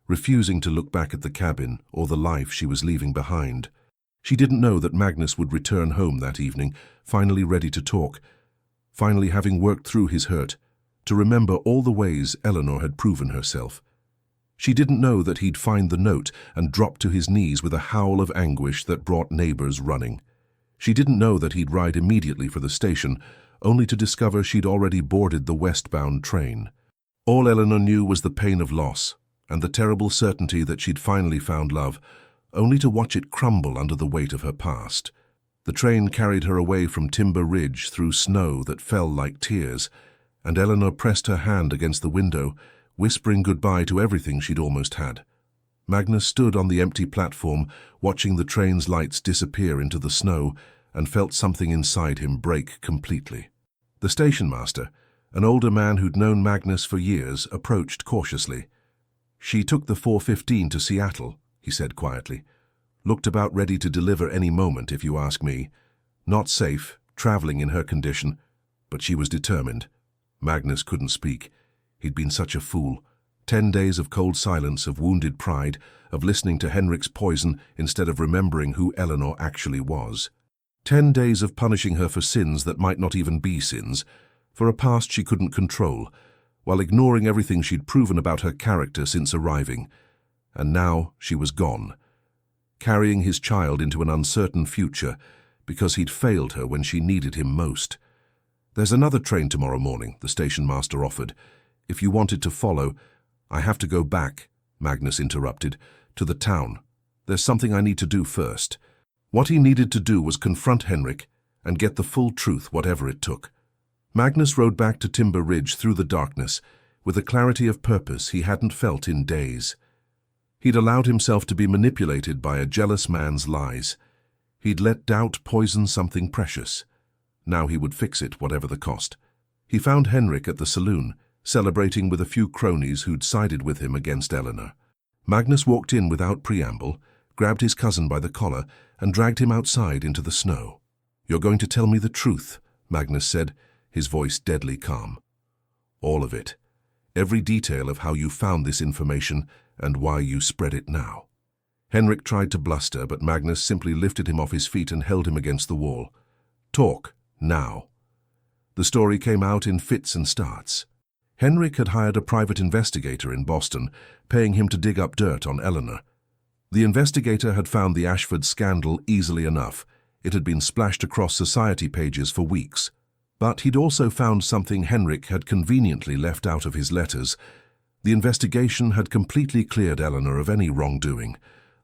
[SPEAKER 1] refusing to look back at the cabin or the life she was leaving behind. She didn't know that Magnus would return home that evening, finally ready to talk, finally having worked through his hurt, to remember all the ways Eleanor had proven herself. She didn't know that he'd find the note and drop to his knees with a howl of anguish that brought neighbors running. She didn't know that he'd ride immediately for the station, only to discover she'd already boarded the westbound train. All Eleanor knew was the pain of loss and the terrible certainty that she'd finally found love, only to watch it crumble under the weight of her past. The train carried her away from Timber Ridge through snow that fell like tears, and Eleanor pressed her hand against the window, whispering goodbye to everything she'd almost had. Magnus stood on the empty platform, watching the train's lights disappear into the snow, and felt something inside him break completely. The station master, an older man who'd known Magnus for years, approached cautiously. "She took the 4:15 to Seattle," he said quietly. "Looked about ready to deliver any moment, if you ask me. Not safe, traveling in her condition, but she was determined." Magnus couldn't speak. He'd been such a fool. 10 days of cold silence, of wounded pride, of listening to Henrik's poison instead of remembering who Eleanor actually was. 10 days of punishing her for sins that might not even be sins, for a past she couldn't control, while ignoring everything she'd proven about her character since arriving. And now she was gone, carrying his child into an uncertain future because he'd failed her when she needed him most. "There's another train tomorrow morning," the station master offered. "If you wanted to follow—" "I have to go back," Magnus interrupted, "to the town. There's something I need to do first." What he needed to do was confront Henrik and get the full truth, whatever it took. Magnus rode back to Timber Ridge through the darkness with a clarity of purpose he hadn't felt in days. He'd allowed himself to be manipulated by a jealous man's lies. He'd let doubt poison something precious. Now he would fix it, whatever the cost. He found Henrik at the saloon, celebrating with a few cronies who'd sided with him against Eleanor. Magnus walked in without preamble, grabbed his cousin by the collar, and dragged him outside into the snow. "You're going to tell me the truth," Magnus said, his voice deadly calm. "All of it. Every detail of how you found this information and why you spread it now." Henrik tried to bluster, but Magnus simply lifted him off his feet and held him against the wall. "Talk, now." The story came out in fits and starts. Henrik had hired a private investigator in Boston, paying him to dig up dirt on Eleanor. The investigator had found the Ashford scandal easily enough. It had been splashed across society pages for weeks. But he'd also found something Henrik had conveniently left out of his letters. The investigation had completely cleared Eleanor of any wrongdoing.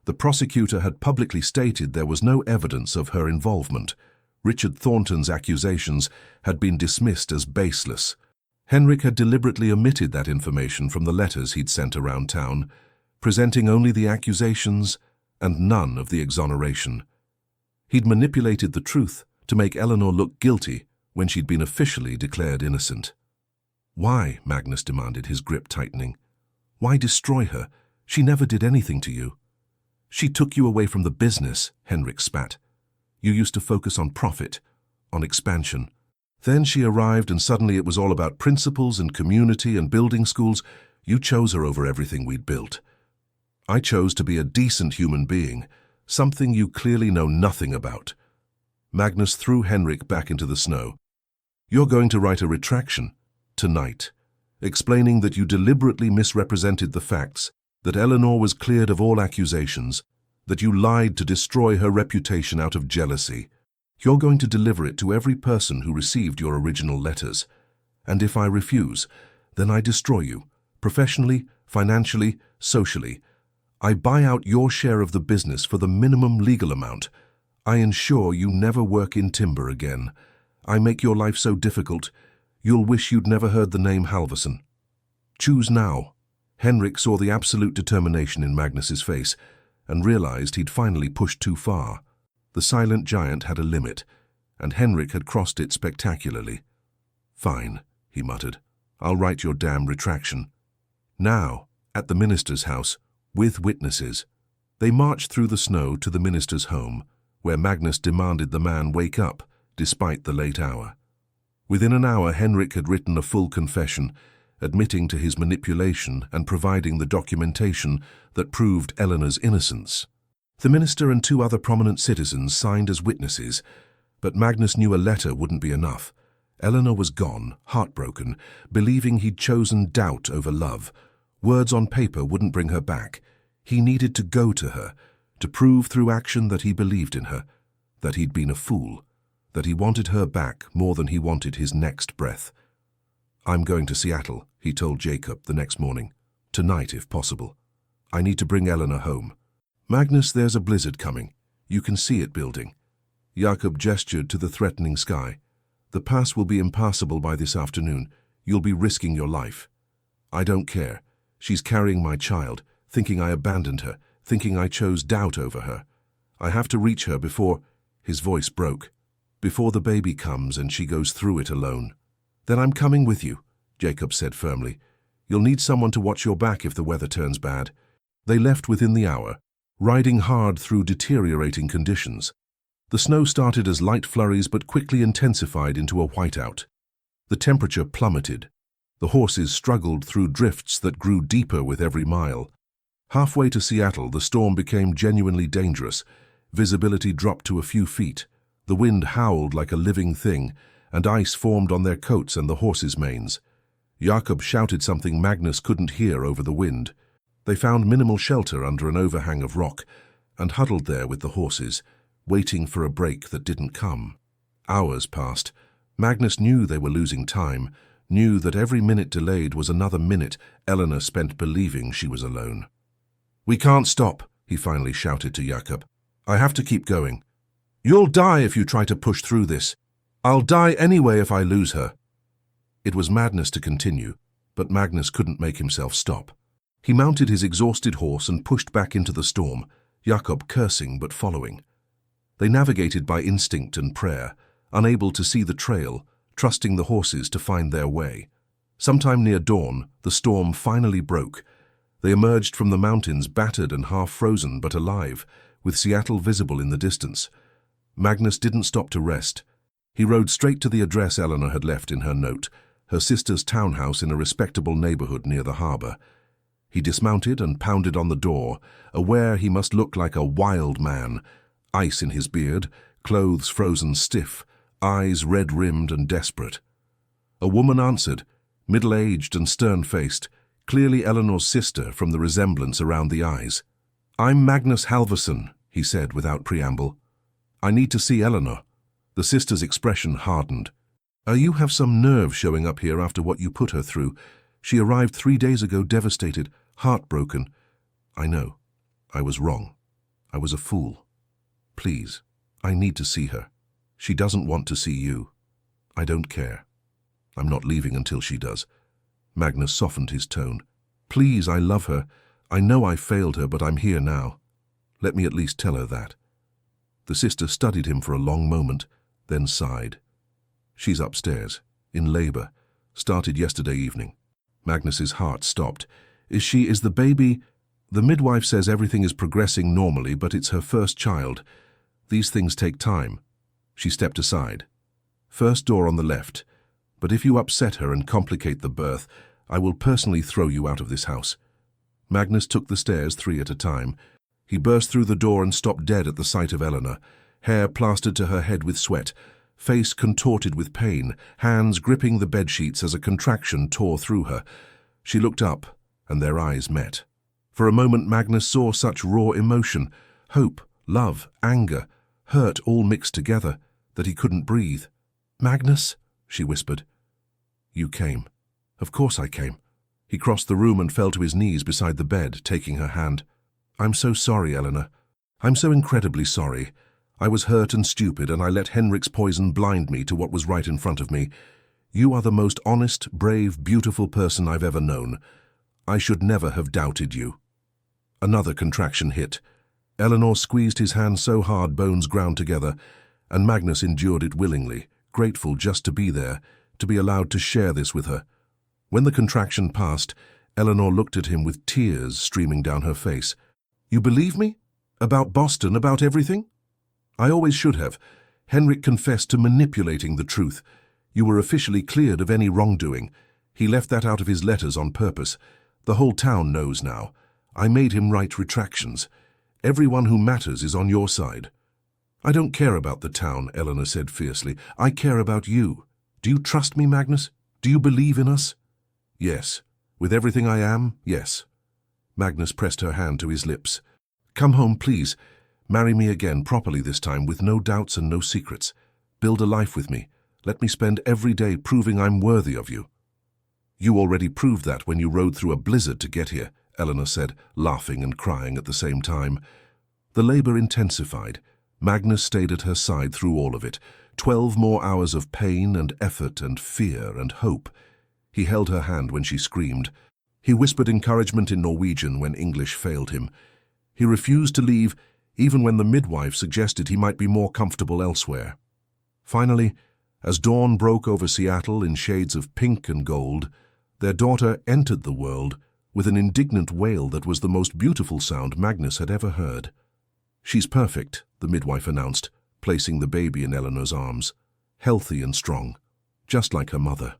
[SPEAKER 1] The prosecutor had publicly stated there was no evidence of her involvement. Richard Thornton's accusations had been dismissed as baseless. Henrik had deliberately omitted that information from the letters he'd sent around town, presenting only the accusations and none of the exoneration. He'd manipulated the truth to make Eleanor look guilty when she'd been officially declared innocent. "Why?" Magnus demanded, his grip tightening. "Why destroy her? She never did anything to you." "She took you away from the business," Henrik spat. "You used to focus on profit, on expansion. Then she arrived and suddenly it was all about principles and community and building schools. You chose her over everything we'd built. I chose to be a decent human being, something you clearly know nothing about." Magnus threw Henrik back into the snow. "You're going to write a retraction, tonight, explaining that you deliberately misrepresented the facts, that Eleanor was cleared of all accusations, that you lied to destroy her reputation out of jealousy. You're going to deliver it to every person who received your original letters. And if I refuse, then I destroy you, professionally, financially, socially. I buy out your share of the business for the minimum legal amount. I ensure you never work in timber again. I make your life so difficult, you'll wish you'd never heard the name Halverson. Choose now." Henrik saw the absolute determination in Magnus's face and realized he'd finally pushed too far. The silent giant had a limit, and Henrik had crossed it spectacularly. "Fine," he muttered. "I'll write your damn retraction." Now, at the minister's house, with witnesses, they marched through the snow to the minister's home, where Magnus demanded the man wake up, despite the late hour. Within an hour, Henrik had written a full confession, admitting to his manipulation and providing the documentation that proved Eleanor's innocence. The minister and 2 other prominent citizens signed as witnesses, but Magnus knew a letter wouldn't be enough. Eleanor was gone, heartbroken, believing he'd chosen doubt over love. Words on paper wouldn't bring her back. He needed to go to her, to prove through action that he believed in her, that he'd been a fool, that he wanted her back more than he wanted his next breath. "I'm going to Seattle," he told Jacob the next morning. "Tonight, if possible. I need to bring Eleanor home. Magnus, there's a blizzard coming. You can see it building." Jacob gestured to the threatening sky. "The pass will be impassable by this afternoon. You'll be risking your life." "I don't care. She's carrying my child, thinking I abandoned her, thinking I chose doubt over her. I have to reach her before—" His voice broke. "Before the baby comes and she goes through it alone." "Then I'm coming with you," Jacob said firmly. "You'll need someone to watch your back if the weather turns bad." They left within the hour, riding hard through deteriorating conditions. The snow started as light flurries but quickly intensified into a whiteout. The temperature plummeted. The horses struggled through drifts that grew deeper with every mile. Halfway to Seattle, the storm became genuinely dangerous. Visibility dropped to a few feet. The wind howled like a living thing, and ice formed on their coats and the horses' manes. Jacob shouted something Magnus couldn't hear over the wind. They found minimal shelter under an overhang of rock and huddled there with the horses, waiting for a break that didn't come. Hours passed. Magnus knew they were losing time, knew that every minute delayed was another minute Eleanor spent believing she was alone. "We can't stop," he finally shouted to Jacob. "I have to keep going. You'll die if you try to push through this. I'll die anyway if I lose her." It was madness to continue, but Magnus couldn't make himself stop. He mounted his exhausted horse and pushed back into the storm, Jacob cursing but following. They navigated by instinct and prayer, unable to see the trail, trusting the horses to find their way. Sometime near dawn, the storm finally broke. They emerged from the mountains battered and half-frozen but alive, with Seattle visible in the distance. Magnus didn't stop to rest. He rode straight to the address Eleanor had left in her note, her sister's townhouse in a respectable neighborhood near the harbor. He dismounted and pounded on the door, aware he must look like a wild man, ice in his beard, clothes frozen stiff, eyes red-rimmed and desperate. A woman answered, middle-aged and stern-faced, clearly Eleanor's sister from the resemblance around the eyes. "I'm Magnus Halverson," he said without preamble. "I need to see Eleanor." The sister's expression hardened. "You have some nerve showing up here after what you put her through. She arrived 3 days ago devastated, heartbroken." "I know. I was wrong. I was a fool. Please, I need to see her. She doesn't want to see you. I don't care. I'm not leaving until she does." Magnus softened his tone. "Please, I love her. I know I failed her, but I'm here now. Let me at least tell her that." The sister studied him for a long moment, then sighed. "She's upstairs, in labor. Started yesterday evening." Magnus's heart stopped. Is the baby—" "The midwife says everything is progressing normally, but it's her first child. These things take time." She stepped aside. "First door on the left. But if you upset her and complicate the birth, I will personally throw you out of this house." Magnus took the stairs 3 at a time. He burst through the door and stopped dead at the sight of Eleanor, hair plastered to her head with sweat, face contorted with pain, hands gripping the bedsheets as a contraction tore through her. She looked up, and their eyes met. For a moment Magnus saw such raw emotion, hope, love, anger, hurt all mixed together, that he couldn't breathe. "Magnus," she whispered. "You came." "Of course I came." He crossed the room and fell to his knees beside the bed, taking her hand. "I'm so sorry, Eleanor. I'm so incredibly sorry. I was hurt and stupid, and I let Henrik's poison blind me to what was right in front of me. You are the most honest, brave, beautiful person I've ever known. I should never have doubted you." Another contraction hit. Eleanor squeezed his hand so hard bones ground together, and Magnus endured it willingly, grateful just to be there, to be allowed to share this with her. When the contraction passed, Eleanor looked at him with tears streaming down her face. "You believe me? About Boston, about everything?" "I always should have. Henrik confessed to manipulating the truth. You were officially cleared of any wrongdoing. He left that out of his letters on purpose. The whole town knows now. I made him write retractions. Everyone who matters is on your side." "I don't care about the town," Eleanor said fiercely. "I care about you. Do you trust me, Magnus? Do you believe in us? Yes. With everything I am, yes. Magnus pressed her hand to his lips. Come home, please. Marry me again, properly this time, with no doubts and no secrets. Build a life with me. Let me spend every day proving I'm worthy of you. You already proved that when you rode through a blizzard to get here, Eleanor said, laughing and crying at the same time. The labor intensified. Magnus stayed at her side through all of it. 12 more hours of pain and effort and fear and hope. He held her hand when she screamed. He whispered encouragement in Norwegian when English failed him. He refused to leave, even when the midwife suggested he might be more comfortable elsewhere. Finally, as dawn broke over Seattle in shades of pink and gold, their daughter entered the world with an indignant wail that was the most beautiful sound Magnus had ever heard. She's perfect, the midwife announced, placing the baby in Eleanor's arms, healthy and strong, just like her mother.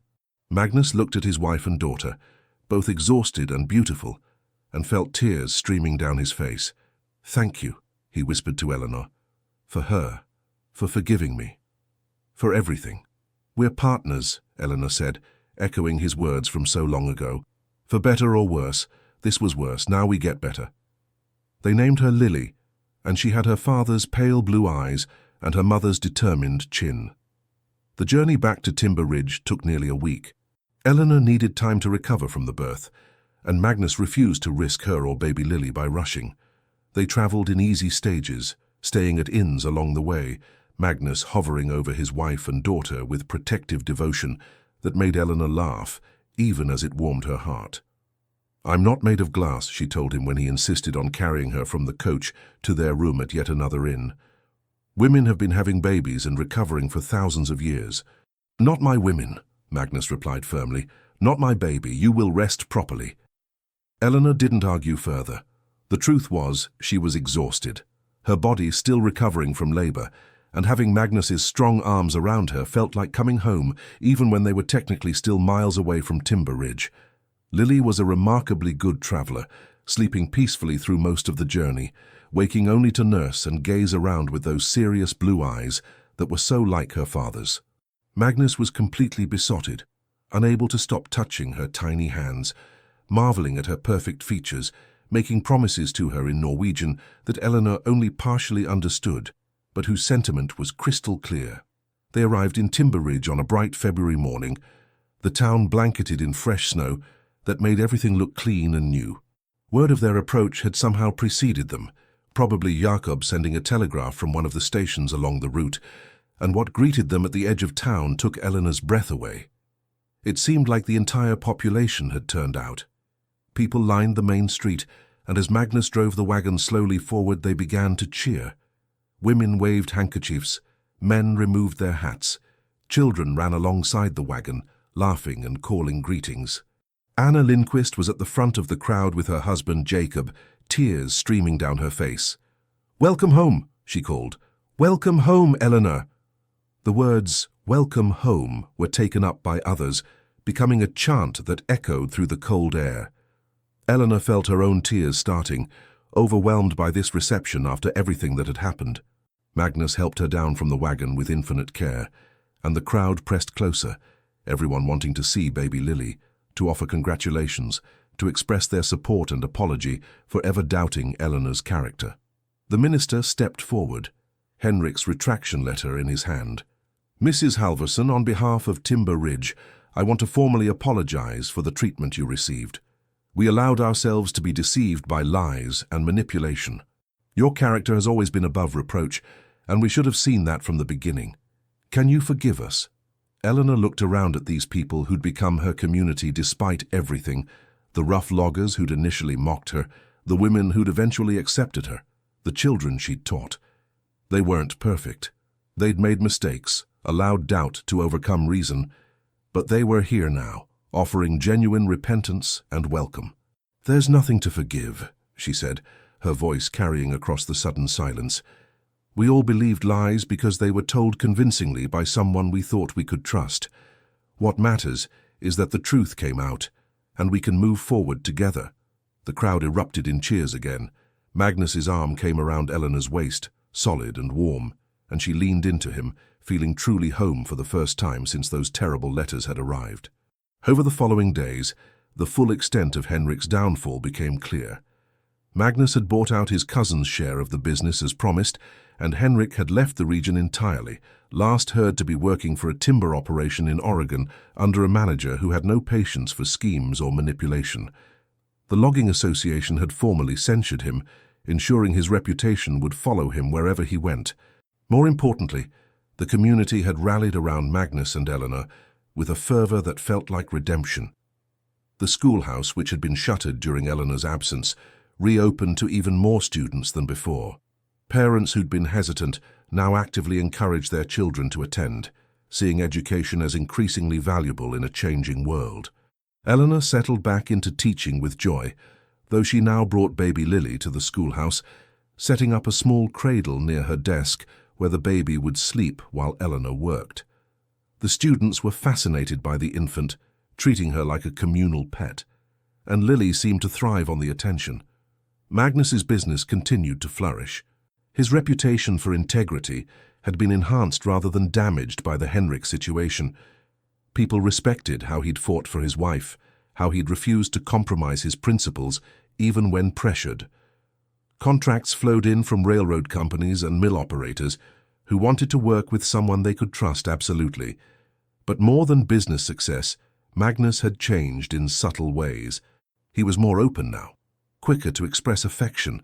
[SPEAKER 1] Magnus looked at his wife and daughter, both exhausted and beautiful, and felt tears streaming down his face. Thank you, he whispered to Eleanor, for her, for forgiving me, for everything. We're partners, Eleanor said, echoing his words from so long ago. For better or worse, this was worse, now we get better. They named her Lily, and she had her father's pale blue eyes and her mother's determined chin. The journey back to Timber Ridge took nearly a week. Eleanor needed time to recover from the birth, and Magnus refused to risk her or baby Lily by rushing. They traveled in easy stages, staying at inns along the way, Magnus hovering over his wife and daughter with protective devotion that made Eleanor laugh, even as it warmed her heart. I'm not made of glass, she told him when he insisted on carrying her from the coach to their room at yet another inn. Women have been having babies and recovering for thousands of years. Not my women, Magnus replied firmly. Not my baby, you will rest properly. Eleanor didn't argue further. The truth was, she was exhausted, her body still recovering from labor, and having Magnus's strong arms around her felt like coming home, even when they were technically still miles away from Timber Ridge. Lily was a remarkably good traveler, sleeping peacefully through most of the journey, waking only to nurse and gaze around with those serious blue eyes that were so like her father's. Magnus was completely besotted, unable to stop touching her tiny hands, marveling at her perfect features, making promises to her in Norwegian that Eleanor only partially understood, but whose sentiment was crystal clear. They arrived in Timber Ridge on a bright February morning, the town blanketed in fresh snow that made everything look clean and new. Word of their approach had somehow preceded them, probably Jakob sending a telegraph from one of the stations along the route, and what greeted them at the edge of town took Eleanor's breath away. It seemed like the entire population had turned out. People lined the main street, and as Magnus drove the wagon slowly forward, they began to cheer. Women waved handkerchiefs, men removed their hats, children ran alongside the wagon, laughing and calling greetings. Anna Lindquist was at the front of the crowd with her husband Jacob, tears streaming down her face. "Welcome home," she called. "Welcome home, Eleanor." The words, "Welcome home," were taken up by others, becoming a chant that echoed through the cold air. Eleanor felt her own tears starting, overwhelmed by this reception after everything that had happened. Magnus helped her down from the wagon with infinite care, and the crowd pressed closer, everyone wanting to see baby Lily, to offer congratulations, to express their support and apology for ever doubting Eleanor's character. The minister stepped forward, Henrik's retraction letter in his hand. "Mrs. Halvorson, on behalf of Timber Ridge, I want to formally apologize for the treatment you received. We allowed ourselves to be deceived by lies and manipulation. Your character has always been above reproach, and we should have seen that from the beginning. Can you forgive us?" Eleanor looked around at these people who'd become her community despite everything, the rough loggers who'd initially mocked her, the women who'd eventually accepted her, the children she'd taught. They weren't perfect. They'd made mistakes, allowed doubt to overcome reason, but they were here now, offering genuine repentance and welcome. "There's nothing to forgive," she said, her voice carrying across the sudden silence. "We all believed lies because they were told convincingly by someone we thought we could trust. What matters is that the truth came out, and we can move forward together." The crowd erupted in cheers again. Magnus's arm came around Eleanor's waist, solid and warm, and she leaned into him, feeling truly home for the first time since those terrible letters had arrived. Over the following days, the full extent of Henrik's downfall became clear. Magnus had bought out his cousin's share of the business as promised, and Henrik had left the region entirely, last heard to be working for a timber operation in Oregon under a manager who had no patience for schemes or manipulation. The Logging Association had formally censured him, ensuring his reputation would follow him wherever he went. More importantly, the community had rallied around Magnus and Eleanor with a fervor that felt like redemption. The schoolhouse, which had been shuttered during Eleanor's absence, reopened to even more students than before. Parents who'd been hesitant now actively encouraged their children to attend, seeing education as increasingly valuable in a changing world. Eleanor settled back into teaching with joy, though she now brought baby Lily to the schoolhouse, setting up a small cradle near her desk where the baby would sleep while Eleanor worked. The students were fascinated by the infant, treating her like a communal pet, and Lily seemed to thrive on the attention. Magnus's business continued to flourish. His reputation for integrity had been enhanced rather than damaged by the Henrik situation. People respected how he'd fought for his wife, how he'd refused to compromise his principles even when pressured. Contracts flowed in from railroad companies and mill operators who wanted to work with someone they could trust absolutely. But more than business success, Magnus had changed in subtle ways. He was more open now, quicker to express affection,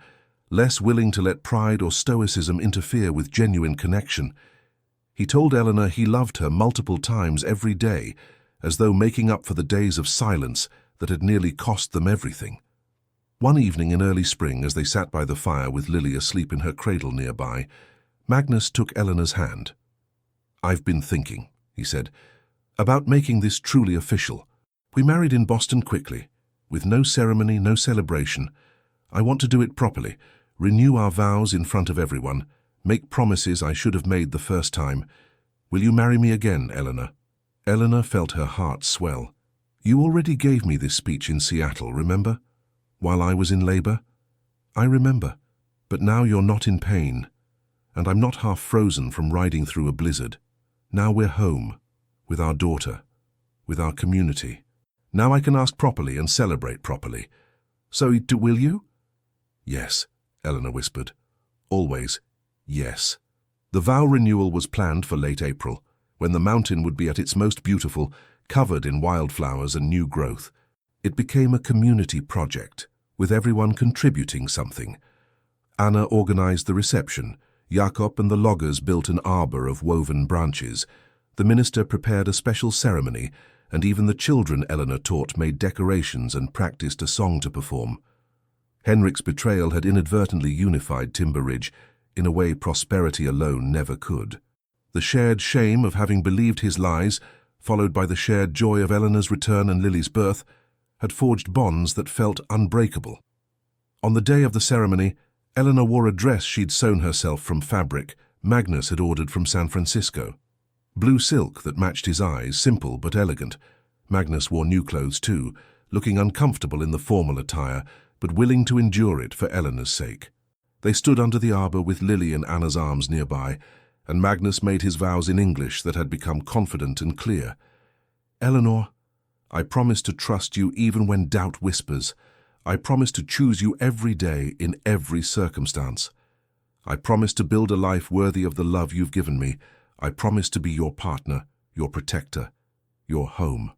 [SPEAKER 1] less willing to let pride or stoicism interfere with genuine connection. He told Eleanor he loved her multiple times every day, as though making up for the days of silence that had nearly cost them everything. One evening in early spring, as they sat by the fire with Lily asleep in her cradle nearby, Magnus took Eleanor's hand. "I've been thinking," he said, "about making this truly official. We married in Boston quickly, with no ceremony, no celebration. I want to do it properly, renew our vows in front of everyone, make promises I should have made the first time. Will you marry me again, Eleanor?" Eleanor felt her heart swell. "You already gave me this speech in Seattle, remember? While I was in labor?" "I remember, but now you're not in pain, and I'm not half frozen from riding through a blizzard. Now we're home, with our daughter, with our community. Now I can ask properly and celebrate properly. So will you?" "Yes," Eleanor whispered. "Always, yes." The vow renewal was planned for late April, when the mountain would be at its most beautiful, covered in wildflowers and new growth. It became a community project, with everyone contributing something. Anna organized the reception. Jakob and the loggers built an arbor of woven branches. The minister prepared a special ceremony, and even the children Eleanor taught made decorations and practiced a song to perform. Henrik's betrayal had inadvertently unified Timber Ridge in a way prosperity alone never could. The shared shame of having believed his lies, followed by the shared joy of Eleanor's return and Lily's birth, had forged bonds that felt unbreakable. On the day of the ceremony, Eleanor wore a dress she'd sewn herself from fabric Magnus had ordered from San Francisco. Blue silk that matched his eyes, simple but elegant. Magnus wore new clothes too, looking uncomfortable in the formal attire, but willing to endure it for Eleanor's sake. They stood under the arbor with Lily in Anna's arms nearby, and Magnus made his vows in English that had become confident and clear. "Eleanor, I promise to trust you even when doubt whispers. I promise to choose you every day in every circumstance. I promise to build a life worthy of the love you've given me. I promise to be your partner, your protector, your home."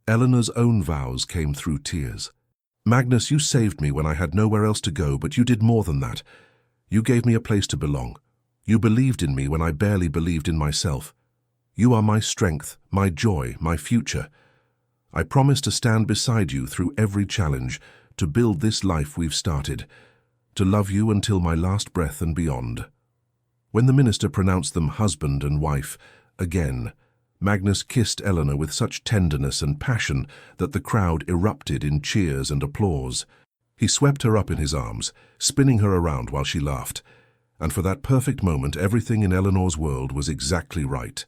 [SPEAKER 1] Eleanor's own vows came through tears. "Magnus, you saved me when I had nowhere else to go, but you did more than that. You gave me a place to belong. You believed in me when I barely believed in myself. You are my strength, my joy, my future. I promise to stand beside you through every challenge, to build this life we've started, to love you until my last breath and beyond." When the minister pronounced them husband and wife, again, Magnus kissed Eleanor with such tenderness and passion that the crowd erupted in cheers and applause. He swept her up in his arms, spinning her around while she laughed. And for that perfect moment, everything in Eleanor's world was exactly right.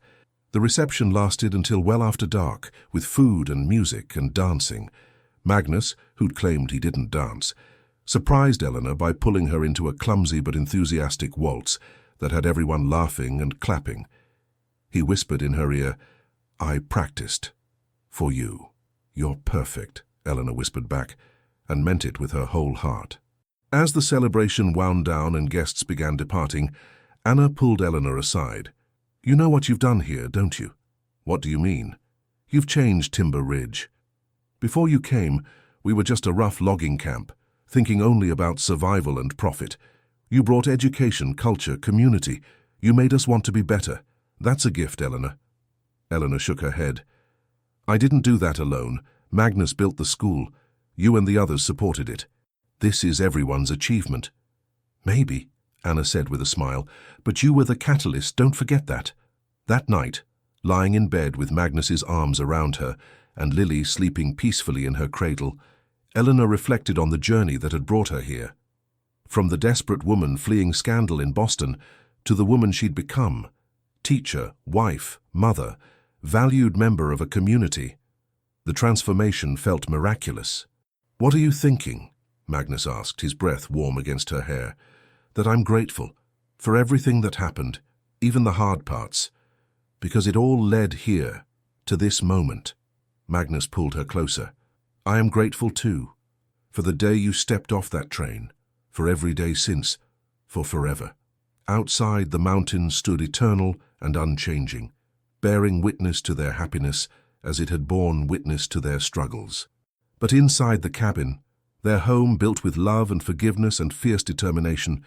[SPEAKER 1] The reception lasted until well after dark, with food and music and dancing. Magnus, who'd claimed he didn't dance, surprised Eleanor by pulling her into a clumsy but enthusiastic waltz that had everyone laughing and clapping. He whispered in her ear, "I practiced. For you. You're perfect," Eleanor whispered back, and meant it with her whole heart. As the celebration wound down and guests began departing, Anna pulled Eleanor aside. "You know what you've done here, don't you?" "What do you mean?" "You've changed Timber Ridge. Before you came, we were just a rough logging camp, thinking only about survival and profit. You brought education, culture, community. You made us want to be better. That's a gift, Eleanor." Eleanor shook her head. "I didn't do that alone. Magnus built the school. You and the others supported it. This is everyone's achievement." "Maybe," Anna said with a smile, "but you were the catalyst, don't forget that." That night, lying in bed with Magnus's arms around her and Lily sleeping peacefully in her cradle, Eleanor reflected on the journey that had brought her here. From the desperate woman fleeing scandal in Boston to the woman she'd become, teacher, wife, mother, valued member of a community. The transformation felt miraculous. "What are you thinking?" Magnus asked, his breath warm against her hair. "That I'm grateful for everything that happened, even the hard parts, because it all led here, to this moment." Magnus pulled her closer. "I am grateful too, for the day you stepped off that train, for every day since, for forever." Outside, the mountains stood eternal and unchanging, bearing witness to their happiness as it had borne witness to their struggles. But inside the cabin, their home built with love and forgiveness and fierce determination,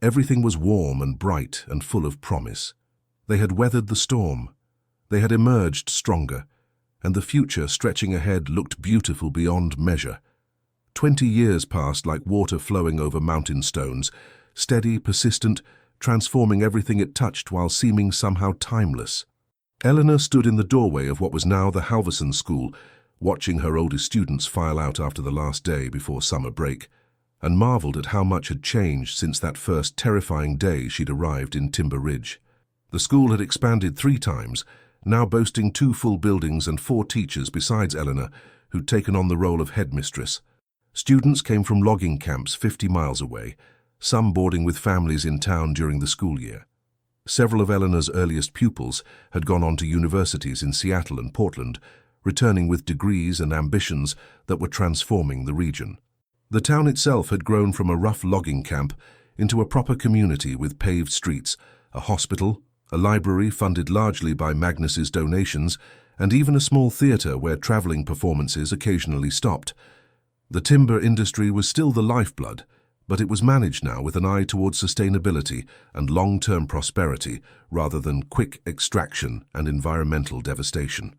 [SPEAKER 1] everything was warm and bright and full of promise. They had weathered the storm. They had emerged stronger, and the future stretching ahead looked beautiful beyond measure. 20 years passed like water flowing over mountain stones, steady, persistent, transforming everything it touched while seeming somehow timeless. Eleanor stood in the doorway of what was now the Halverson School, watching her oldest students file out after the last day before summer break, and marveled at how much had changed since that first terrifying day she'd arrived in Timber Ridge. The school had expanded 3 times, now boasting 2 full buildings and 4 teachers besides Eleanor, who'd taken on the role of headmistress. Students came from logging camps 50 miles away, some boarding with families in town during the school year. Several of Eleanor's earliest pupils had gone on to universities in Seattle and Portland, returning with degrees and ambitions that were transforming the region. The town itself had grown from a rough logging camp into a proper community with paved streets, a hospital, a library funded largely by Magnus's donations, and even a small theater where traveling performances occasionally stopped. The timber industry was still the lifeblood, but it was managed now with an eye towards sustainability and long-term prosperity rather than quick extraction and environmental devastation.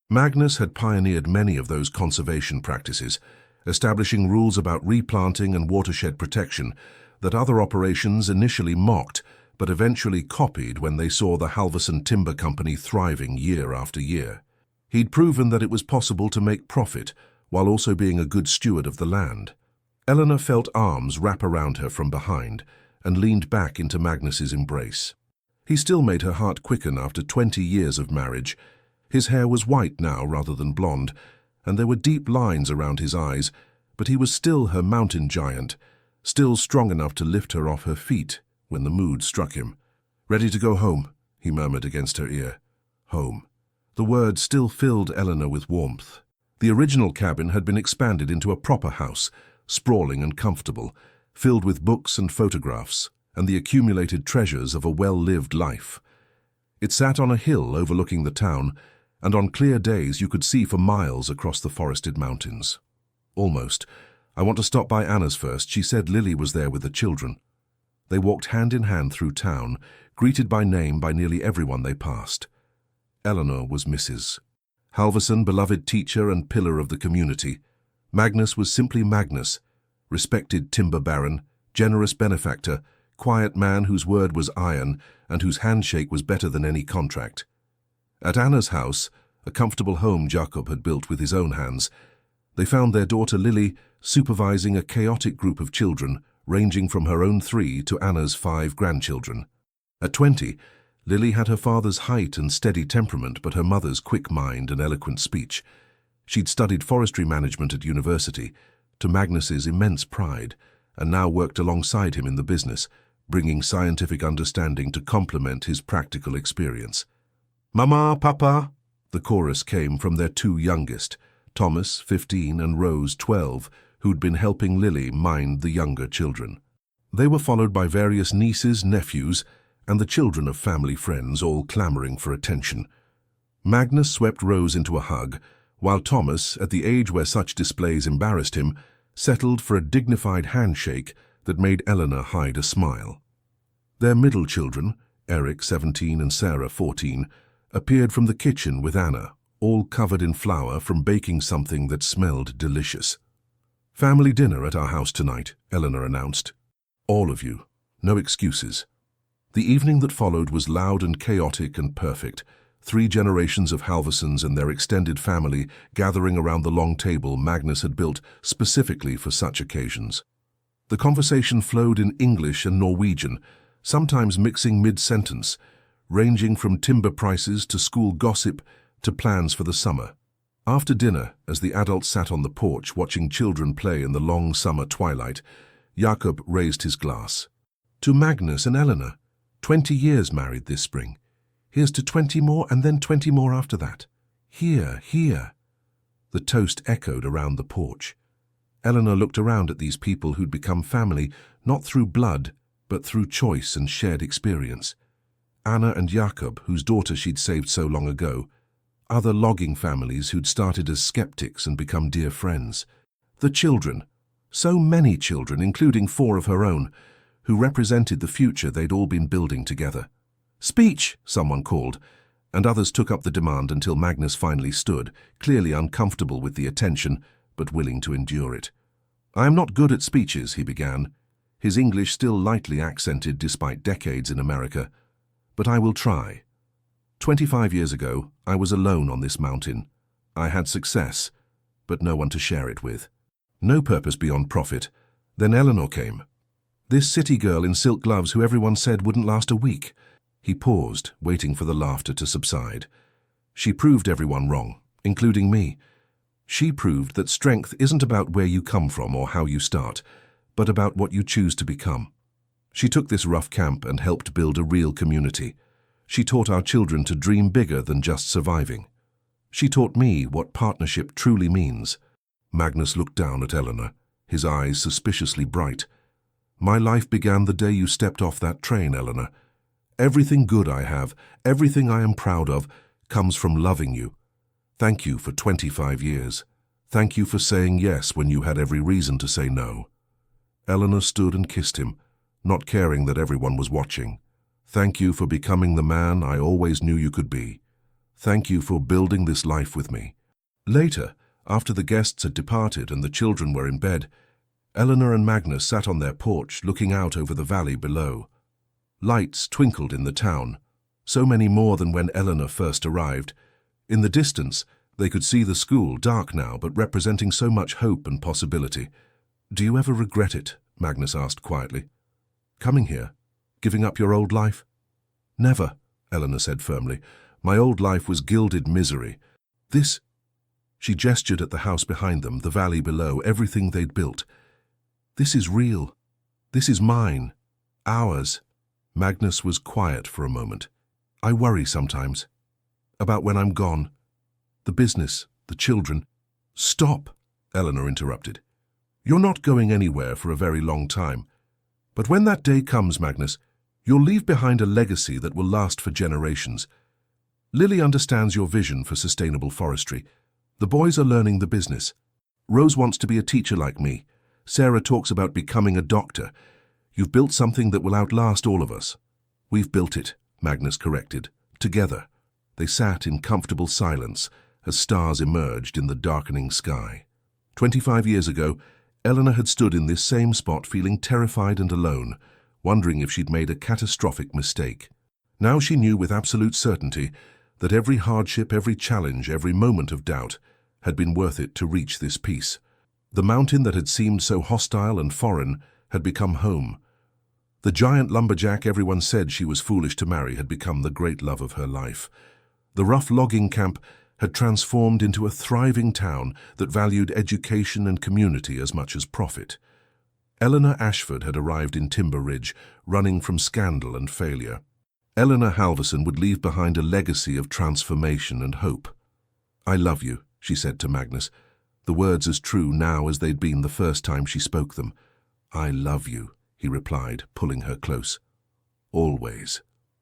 [SPEAKER 1] Magnus had pioneered many of those conservation practices, establishing rules about replanting and watershed protection that other operations initially mocked but eventually copied when they saw the Halverson Timber Company thriving year after year. He'd proven that it was possible to make profit while also being a good steward of the land. Eleanor felt arms wrap around her from behind and leaned back into Magnus's embrace. He still made her heart quicken after 20 years of marriage. His hair was white now rather than blonde, and there were deep lines around his eyes, but he was still her mountain giant, still strong enough to lift her off her feet when the mood struck him. "Ready to go home," he murmured against her ear. Home. The word still filled Eleanor with warmth. The original cabin had been expanded into a proper house, sprawling and comfortable, filled with books and photographs, and the accumulated treasures of a well-lived life. It sat on a hill overlooking the town, and on clear days you could see for miles across the forested mountains. "Almost. I want to stop by Anna's first. She said Lily was there with the children." They walked hand in hand through town, greeted by name by nearly everyone they passed. Eleanor was Mrs. Halverson, beloved teacher and pillar of the community. Magnus was simply Magnus, respected timber baron, generous benefactor, quiet man whose word was iron and whose handshake was better than any contract. At Anna's house, a comfortable home Jacob had built with his own hands, they found their daughter Lily supervising a chaotic group of children, ranging from her own 3 to Anna's 5 grandchildren. At 20, Lily had her father's height and steady temperament, but her mother's quick mind and eloquent speech. She'd studied forestry management at university, to Magnus's immense pride, and now worked alongside him in the business, bringing scientific understanding to complement his practical experience. "Mama, Papa," the chorus came from their two youngest, Thomas, 15, and Rose, 12, who'd been helping Lily mind the younger children. They were followed by various nieces, nephews, and the children of family friends, all clamoring for attention. Magnus swept Rose into a hug, while Thomas, at the age where such displays embarrassed him, settled for a dignified handshake that made Eleanor hide a smile. Their middle children, Eric, 17, and Sarah, 14, appeared from the kitchen with Anna, all covered in flour from baking something that smelled delicious. "Family dinner at our house tonight," Eleanor announced. "All of you. No excuses." The evening that followed was loud and chaotic and perfect. 3 generations of Halversons and their extended family gathering around the long table Magnus had built specifically for such occasions. The conversation flowed in English and Norwegian, sometimes mixing mid-sentence, ranging from timber prices to school gossip to plans for the summer. After dinner, as the adults sat on the porch watching children play in the long summer twilight, Jakob raised his glass. "To Magnus and Eleanor, 20 years married this spring. Here's to 20 more and then 20 more after that. Here, here." The toast echoed around the porch. Eleanor looked around at these people who'd become family, not through blood, but through choice and shared experience. Anna and Jakob, whose daughter she'd saved so long ago. Other logging families who'd started as skeptics and become dear friends. The children, so many children, including 4 of her own, who represented the future they'd all been building together. "Speech," someone called, and others took up the demand until Magnus finally stood, clearly uncomfortable with the attention, but willing to endure it. "I am not good at speeches," he began, his English still lightly accented despite decades in America. "But I will try. 25 years ago, I was alone on this mountain. I had success, but no one to share it with. No purpose beyond profit. Then Eleanor came. This city girl in silk gloves who everyone said wouldn't last a week." He paused, waiting for the laughter to subside. "She proved everyone wrong, including me. She proved that strength isn't about where you come from or how you start, but about what you choose to become. She took this rough camp and helped build a real community. She taught our children to dream bigger than just surviving. She taught me what partnership truly means." Magnus looked down at Eleanor, his eyes suspiciously bright. "My life began the day you stepped off that train, Eleanor. Everything good I have, everything I am proud of, comes from loving you. Thank you for 25 years. Thank you for saying yes when you had every reason to say no." Eleanor stood and kissed him, not caring that everyone was watching. "Thank you for becoming the man I always knew you could be. Thank you for building this life with me." Later, after the guests had departed and the children were in bed, Eleanor and Magnus sat on their porch looking out over the valley below. Lights twinkled in the town, so many more than when Eleanor first arrived. In the distance, they could see the school, dark now, but representing so much hope and possibility. "Do you ever regret it?" Magnus asked quietly. "Coming here? Giving up your old life?" "Never," Eleanor said firmly. "My old life was gilded misery. This—" She gestured at the house behind them, the valley below, everything they'd built. "This is real. This is mine. Ours." Magnus was quiet for a moment. "I worry sometimes. About when I'm gone. The business, the children." "Stop," Eleanor interrupted. "You're not going anywhere for a very long time. But when that day comes, Magnus, you'll leave behind a legacy that will last for generations. Lily understands your vision for sustainable forestry. The boys are learning the business. Rose wants to be a teacher like me. Sarah talks about becoming a doctor. You've built something that will outlast all of us." "We've built it," Magnus corrected. "Together." They sat in comfortable silence as stars emerged in the darkening sky. 25 years ago, Eleanor had stood in this same spot feeling terrified and alone, wondering if she'd made a catastrophic mistake. Now she knew with absolute certainty that every hardship, every challenge, every moment of doubt had been worth it to reach this peace. The mountain that had seemed so hostile and foreign had become home. The giant lumberjack everyone said she was foolish to marry had become the great love of her life. The rough logging camp had transformed into a thriving town that valued education and community as much as profit. Eleanor Ashford had arrived in Timber Ridge, running from scandal and failure. Eleanor Halverson would leave behind a legacy of transformation and hope. "I love you," she said to Magnus, the words as true now as they'd been the first time she spoke them. "I love you," he replied, pulling her close. "Always."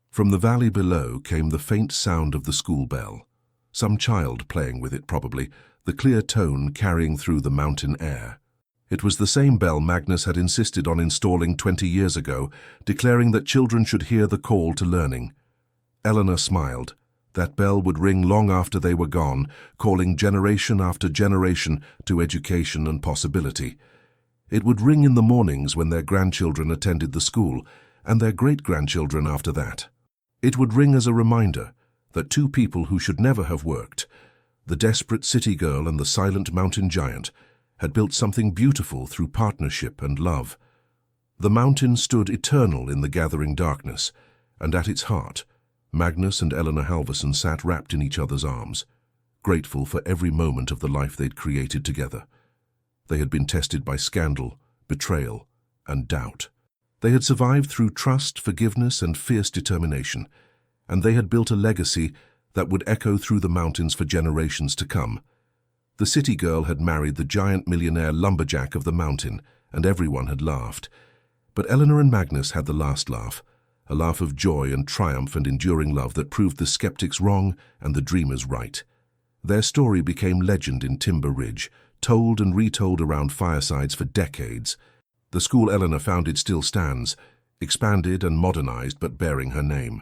[SPEAKER 1] From the valley below came the faint sound of the school bell. Some child playing with it, probably, the clear tone carrying through the mountain air. It was the same bell Magnus had insisted on installing 20 years ago, declaring that children should hear the call to learning. Eleanor smiled. That bell would ring long after they were gone, calling generation after generation to education and possibility. It would ring in the mornings when their grandchildren attended the school, and their great-grandchildren after that. It would ring as a reminder that two people who should never have worked, the desperate city girl and the silent mountain giant, had built something beautiful through partnership and love. The mountain stood eternal in the gathering darkness, and at its heart, Magnus and Eleanor Halverson sat wrapped in each other's arms, grateful for every moment of the life they'd created together. They had been tested by scandal, betrayal, and doubt. They had survived through trust, forgiveness, and fierce determination, and they had built a legacy that would echo through the mountains for generations to come. The city girl had married the giant millionaire Lumberjack of the mountain, and everyone had laughed. But Eleanor and Magnus had the last laugh, a laugh of joy and triumph and enduring love that proved the skeptics wrong and the dreamers right. Their story became legend in Timber Ridge, told and retold around firesides for decades. The school Eleanor founded still stands, expanded and modernized but bearing her name.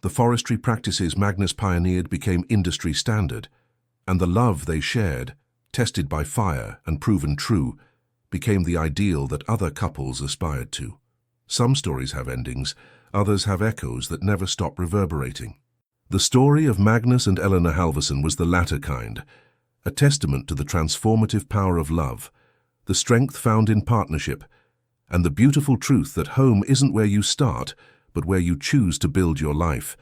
[SPEAKER 1] The forestry practices Magnus pioneered became industry standard, and the love they shared, tested by fire and proven true, became the ideal that other couples aspired to. Some stories have endings, others have echoes that never stop reverberating. The story of Magnus and Eleanor Halverson was the latter kind, a testament to the transformative power of love, the strength found in partnership, and the beautiful truth that home isn't where you start, but where you choose to build your life.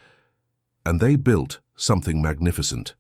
[SPEAKER 1] And they built something magnificent.